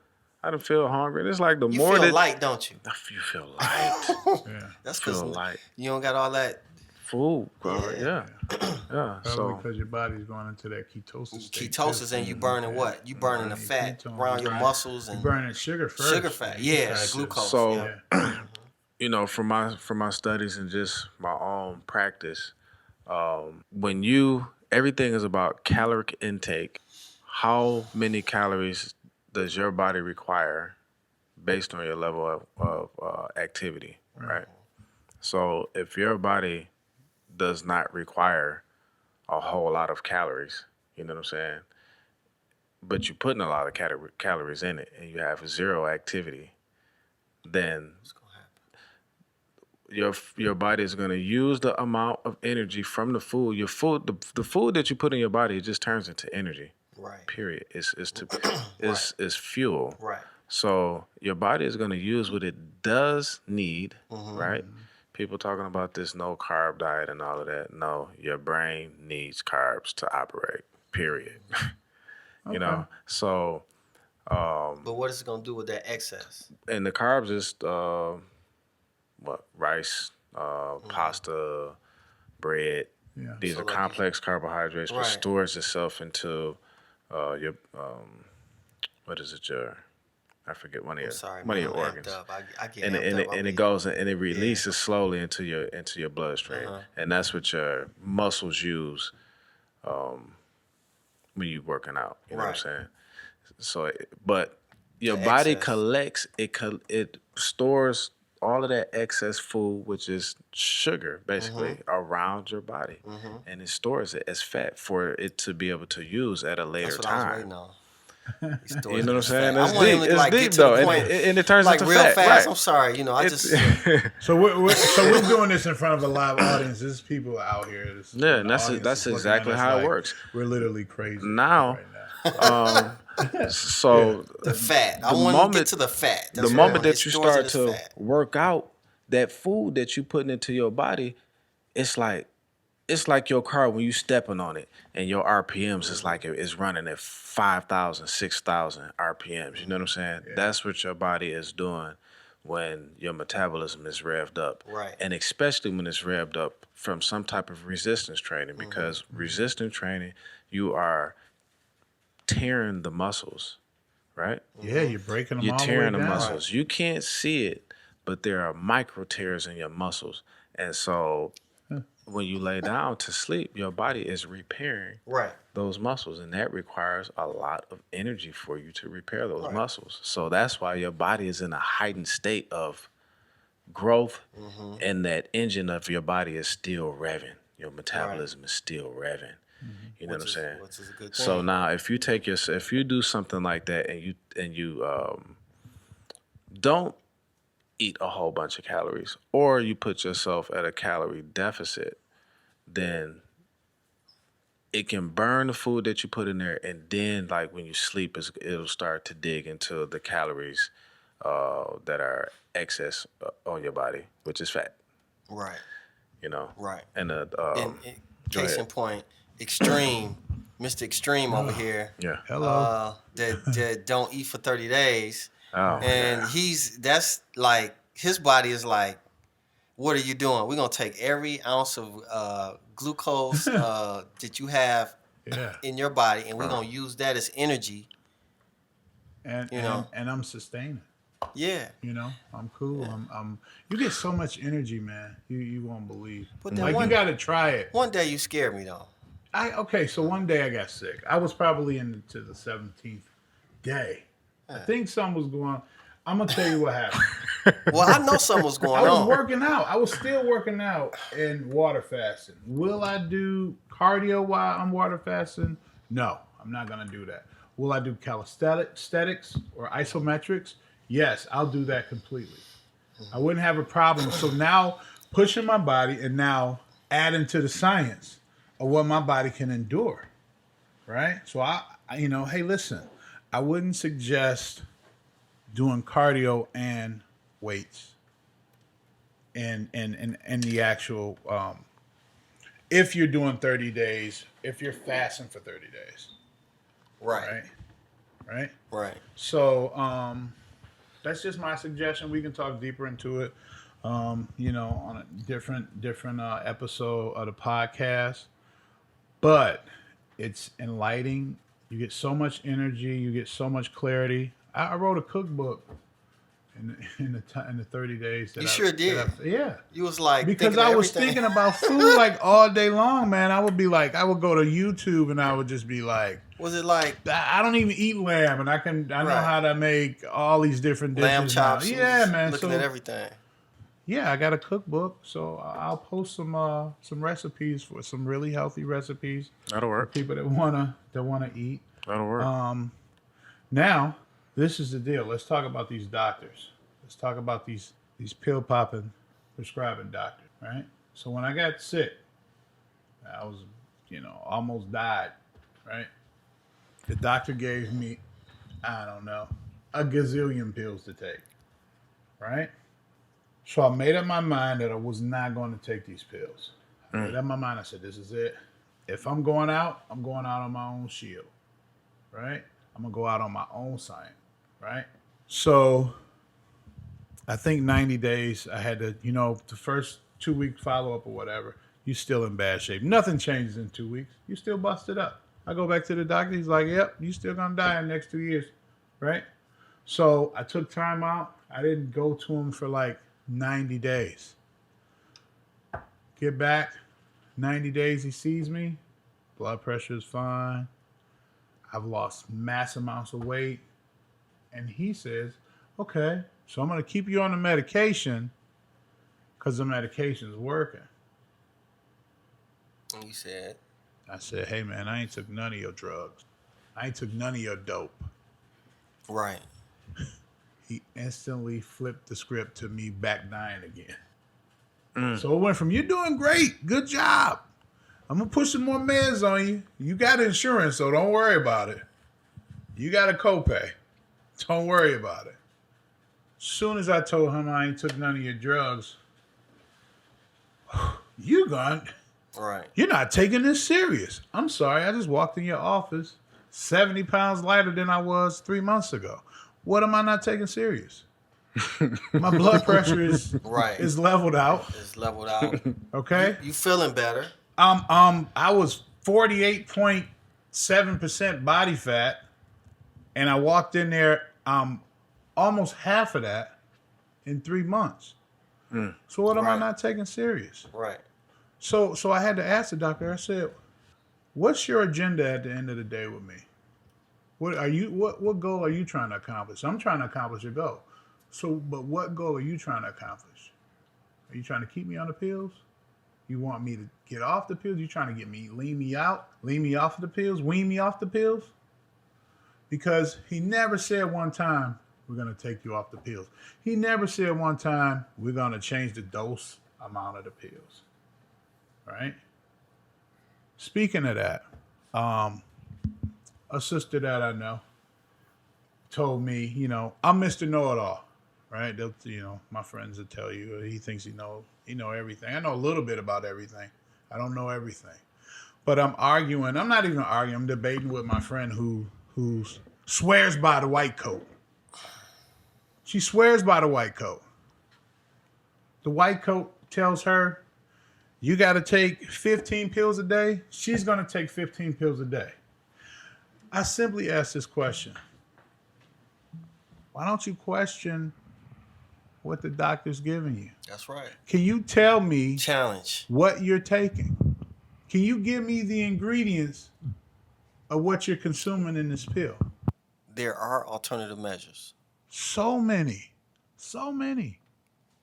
hungry. And it's like the You more feel that light, don't you? you feel light, yeah. That's feel because light. you don't got all that Food, bro. Yeah. Probably So because your body's going into that ketosis state. ketosis, and you burning what? You burning the fat around your muscles You're and burning sugar first. sugar fat. Yeah, That's glucose. So- yeah. you know, from my studies and just my own practice, when everything is about caloric intake. How many calories does your body require based on your level of activity, right? So if your body does not require a whole lot of calories, you know what I'm saying, but you're putting a lot of calories in it and you have zero activity, then your body is going to use the amount of energy from the food. The food that you put in your body, it just turns into energy. Right. Period. It's fuel. Right. So your body is going to use what it does need, right? People talking about this no carb diet and all of that. No, your brain needs carbs to operate. Period. You know. So. But what is it gonna do with that excess? And the carbs is rice, pasta, bread. Yeah. These So are like- complex carbohydrates, which Right. stores itself into your what is it? I forget one of your Sorry, one of man, your I'm organs. amped up. I get And amped up. it goes and it releases slowly into your bloodstream, and that's what your muscles use when you're working out. You know what I'm Right. saying? So, but your The body excess. collects it stores all of that excess food, which is sugar, basically, around your body, and it stores it as fat for it to be able to use at a later That's what I was time. waiting on. You know what I'm saying? I That's want him deep. to, It's like, deep get to the though, and point, it turns like into real fat. fast. Right. I'm sorry, I It's- just So we're doing this in front of a live audience. There's people out here. Yeah, and the audience that's is looking exactly at us how it like works. We're literally crazy Now, right now. So the fat. I the want to moment- get to the fat. That's the what I moment want. that It you stores start it as to fat. work out, that food that you putting into your body, it's like your car when you stepping on it and your RPMs is like it's running at 5,000, 6,000 RPMs. You know what I'm saying? That's what your body is doing when your metabolism is revved up. Right. And especially when it's revved up from some type of resistance training, because resistance training, you are tearing the muscles, right? Yeah, you're breaking them You're all tearing the the way down. muscles. You can't see it, but there are micro tears in your muscles. And so when you lay down to sleep, your body is repairing Right. those muscles, and that requires a lot of energy for you to repair those muscles. So that's why your body is in a heightened state of growth, and that engine of your body is still revving. Your metabolism is still revving. You know what I'm saying? Which is a good thing. So now, if you do something like that, and you don't eat a whole bunch of calories, or you put yourself at a calorie deficit, then it can burn the food that you put in there, and then like when you sleep, it'll start to dig into the calories that are excess on your body, which is fat. Right. You know. Right. And And go case in ahead. point, Extreme, Mr. Extreme over here. Yeah. Hello. That don't eat for 30 days. Oh, And that's like, his body is like, what are you doing? We're going to take every ounce of glucose that you have Yeah. in your body, and we're gonna use that as energy. And You know. and I'm sustaining. Yeah. You know, I'm cool. I'm. You get so much energy, man. You won't believe. But then Like you one got to try it. one day you scared me though. Okay. So one day I got sick. I was probably into the 17th day. I think something was going on. I'm gonna tell you what happened. Well, I know something was I going was on. working out. I was still working out and water fasting. Will I do cardio while I'm water fasting? No, I'm not gonna do that. Will I do calisthenics or isometrics? Yes, I'll do that completely. I wouldn't have a problem. So now pushing my body and now adding to the science of what my body can endure. Right? So hey, listen, I wouldn't suggest doing cardio and weights and the actual if you're doing 30 days, if you're fasting for 30 days. Right. Right? Right. So that's just my suggestion. We can talk deeper into it, on a different episode of the podcast. But it's enlightening. You get so much energy. You get so much clarity. I wrote a cookbook in the 30 days. You sure did. Yeah. You was like Because thinking of I was everything. thinking about food like all day long, man. I would go to YouTube and I would just be like, Was it like I don't even eat lamb, and I know Right. how to make all these different dishes. lamb chops? now. You Yeah, was man. Looking So at everything. yeah, I got a cookbook, so I'll post some recipes for some really healthy recipes That'll for work. people that wanna eat. That'll work. Now, this is the deal. Let's talk about these doctors. Let's talk about these pill popping prescribing doctors, right? So when I got sick, I was, almost died, right? The doctor gave me, I don't know, a gazillion pills to take, right? So I made up my mind that I was not going to take these pills. I made up my mind. I said, this is it. If I'm going out on my own shield, right? I'm going to go out on my own sign, right? So I think 90 days, I had to, the first 2-week follow-up or whatever, you're still in bad shape. Nothing changes in 2 weeks. You still busted up. I go back to the doctor. He's like, yep, you still going to die in the next 2 years, right? So I took time out. I didn't go to him for like 90 days. Get back, 90 days, he sees me. Blood pressure is fine. I've lost mass amounts of weight. And he says, okay, so I'm going to keep you on the medication because the medication is working. And you said, I said, hey, man, I ain't took none of your drugs. I ain't took none of your dope. right. He instantly flipped the script to me back dying again. So it went from, you're doing great. Good job. I'm going to put some more meds on you. You got insurance, so don't worry about it. You got a copay. Don't worry about it. As soon as I told him I ain't took none of your drugs, you're not taking this serious. I'm sorry. I just walked in your office 70 pounds lighter than I was 3 months ago. What am I not taking serious? My blood pressure is leveled out. It's leveled out. Okay. You feeling better? I was 48.7% body fat, and I walked in there almost half of that in 3 months. So what am I not taking serious? Right. So I had to ask the doctor. I said, "What's your agenda at the end of the day with me? What goal are you trying to accomplish? I'm trying to accomplish a goal. But what goal are you trying to accomplish? Are you trying to keep me on the pills? You want me to get off the pills? You trying to get me, lean me off of the pills, wean me off the pills?" Because he never said one time, we're going to take you off the pills. He never said one time, we're going to change the dose amount of the pills. Right? Speaking of that, a sister that I know told me, I'm Mr. Know-It-All. Right? My friends will tell you he thinks he know everything. I know a little bit about everything. I don't know everything. But I'm arguing. I'm not even arguing. I'm debating with my friend who swears by the white coat. She swears by the white coat. The white coat tells her, You got to take 15 pills a day. She's going to take 15 pills a day. I simply ask this question. Why don't you question what the doctor's giving you? That's right. Can you tell me Challenge. what you're taking? Can you give me the ingredients of what you're consuming in this pill? There are alternative measures. So many.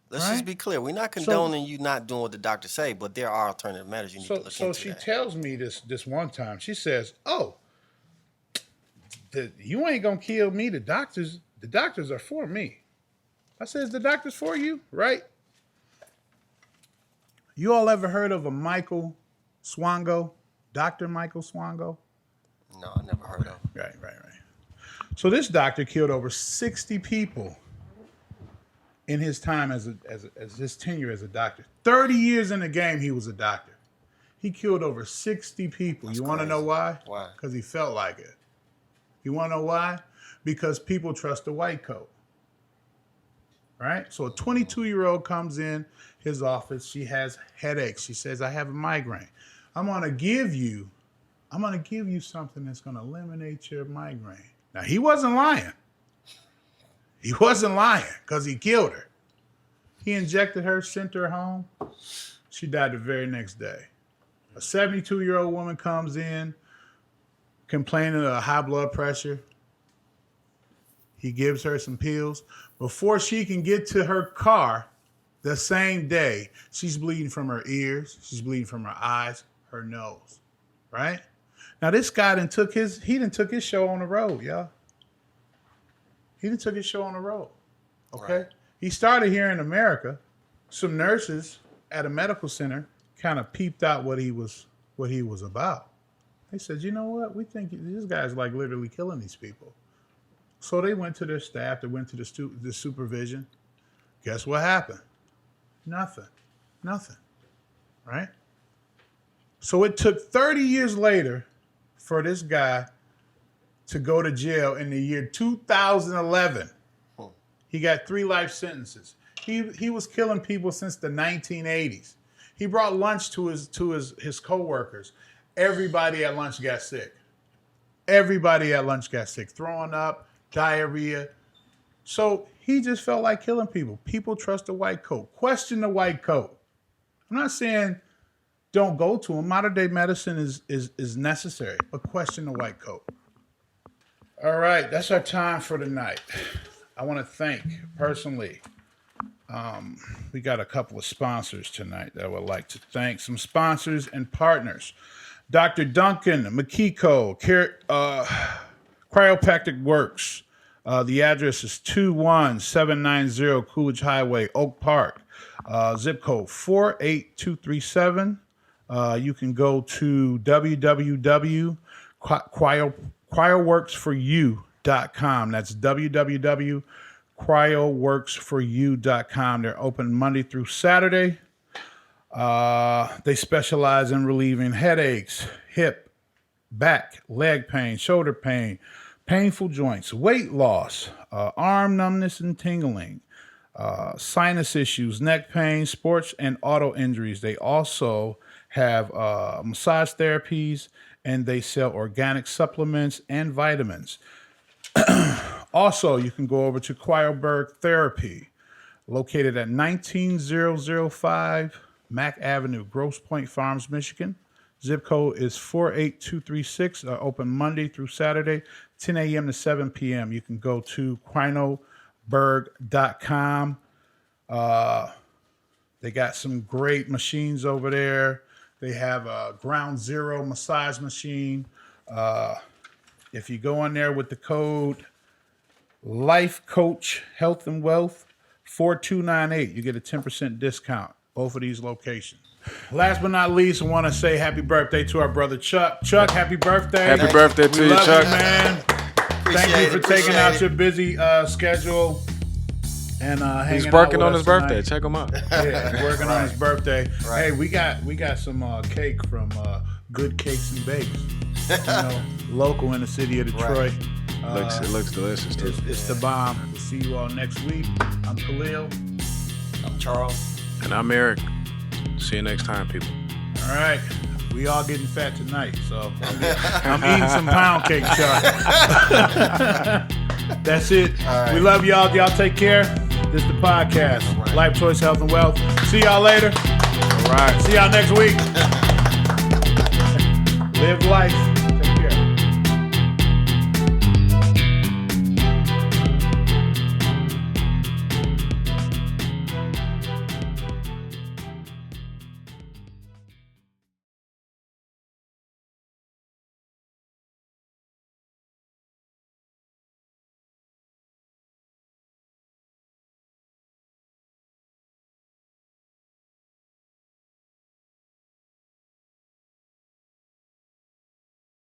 Let's Right? just be clear. We're not condoning you not doing what the doctor say, but there are alternative measures you need to look So into. she that. tells me this one time. She says, "Oh, you ain't gonna kill me. The doctors are for me." I says, "The doctors for you, right?" You all ever heard of a Michael Swango, Dr. Michael Swango? No, I never heard of. Right. So this doctor killed over 60 people in his time as his tenure as a doctor. 30 years in the game, he was a doctor. He killed over 60 people. You want to know why? Why? Because he felt like it. You want to know why? Because people trust the white coat. Right? So a 22-year-old comes in his office. She has headaches. She says, "I have a migraine. I'm going to give you something that's going to eliminate your migraine." Now, he wasn't lying. He wasn't lying because he killed her. He injected her, sent her home. She died the very next day. A 72-year-old woman comes in complaining of high blood pressure. He gives her some pills. Before she can get to her car the same day, she's bleeding from her ears. She's bleeding from her eyes, her nose. Right? Now, this guy took his show on the road, y'all. He done took his show on the road. Okay? Right. He started here in America. Some nurses at a medical center kind of peeped out what he was about. They said, "You know what? We think this guy's like literally killing these people." So they went to their staff. They went to the supervision. Guess what happened? Nothing. Right? So it took 30 years later for this guy to go to jail in the year 2011. He got 3 life sentences. He was killing people since the 1980s. He brought lunch to his coworkers. Everybody at lunch got sick. Throwing up, diarrhea. So he just felt like killing people. People trust the white coat. Question the white coat. I'm not saying don't go to him. Modern day medicine is necessary, but question the white coat. All right, that's our time for tonight. I want to thank personally. We got a couple of sponsors tonight that I would like to thank. Some sponsors and partners. Dr. Duncan Makiko, Chiropractic Works. The address is 21790 Coolidge Highway, Oak Park. Zip code 48237. You can go to www.cryoworksforyou.com. That's www.cryoworksforyou.com. They're open Monday through Saturday. They specialize in relieving headaches, hip, back, leg pain, shoulder pain, painful joints, weight loss, arm numbness and tingling, sinus issues, neck pain, sports and auto injuries. They also have massage therapies, and they sell organic supplements and vitamins. Also, you can go over to Cryoberg Therapy, located at 19005 Mack Avenue, Grosse Pointe Farms, Michigan. Zip code is 48236. Open Monday through Saturday, 10 a.m. to 7 p.m. You can go to cryoberg.com. They got some great machines over there. They have a Ground Zero massage machine. If you go in there with the code Life Coach Health and Wealth 4298, you get a 10% discount. Both of these locations. Last but not least, I want to say happy birthday to our brother Chuck. Chuck, happy birthday. Happy birthday to We you, love Chuck. you, man. Thank you for taking out your busy schedule and hanging He's out working with on us his birthday. tonight. Check him out. Yeah, he's working on his birthday. Right. Hey, we got some cake from Good Cakes and Bakes. Local in the city of Detroit. It looks delicious too. It's the bomb. We'll see you all next week. I'm Khalil. I'm Charles. And I'm Eric. See you next time, people. All right. We all getting fat tonight, so I'm eating some pound cake, Chuck. That's it. right. We love y'all. Y'all take care. This is the podcast. Life Choice Health and Wealth. See y'all later. All right. See y'all next week. Live life.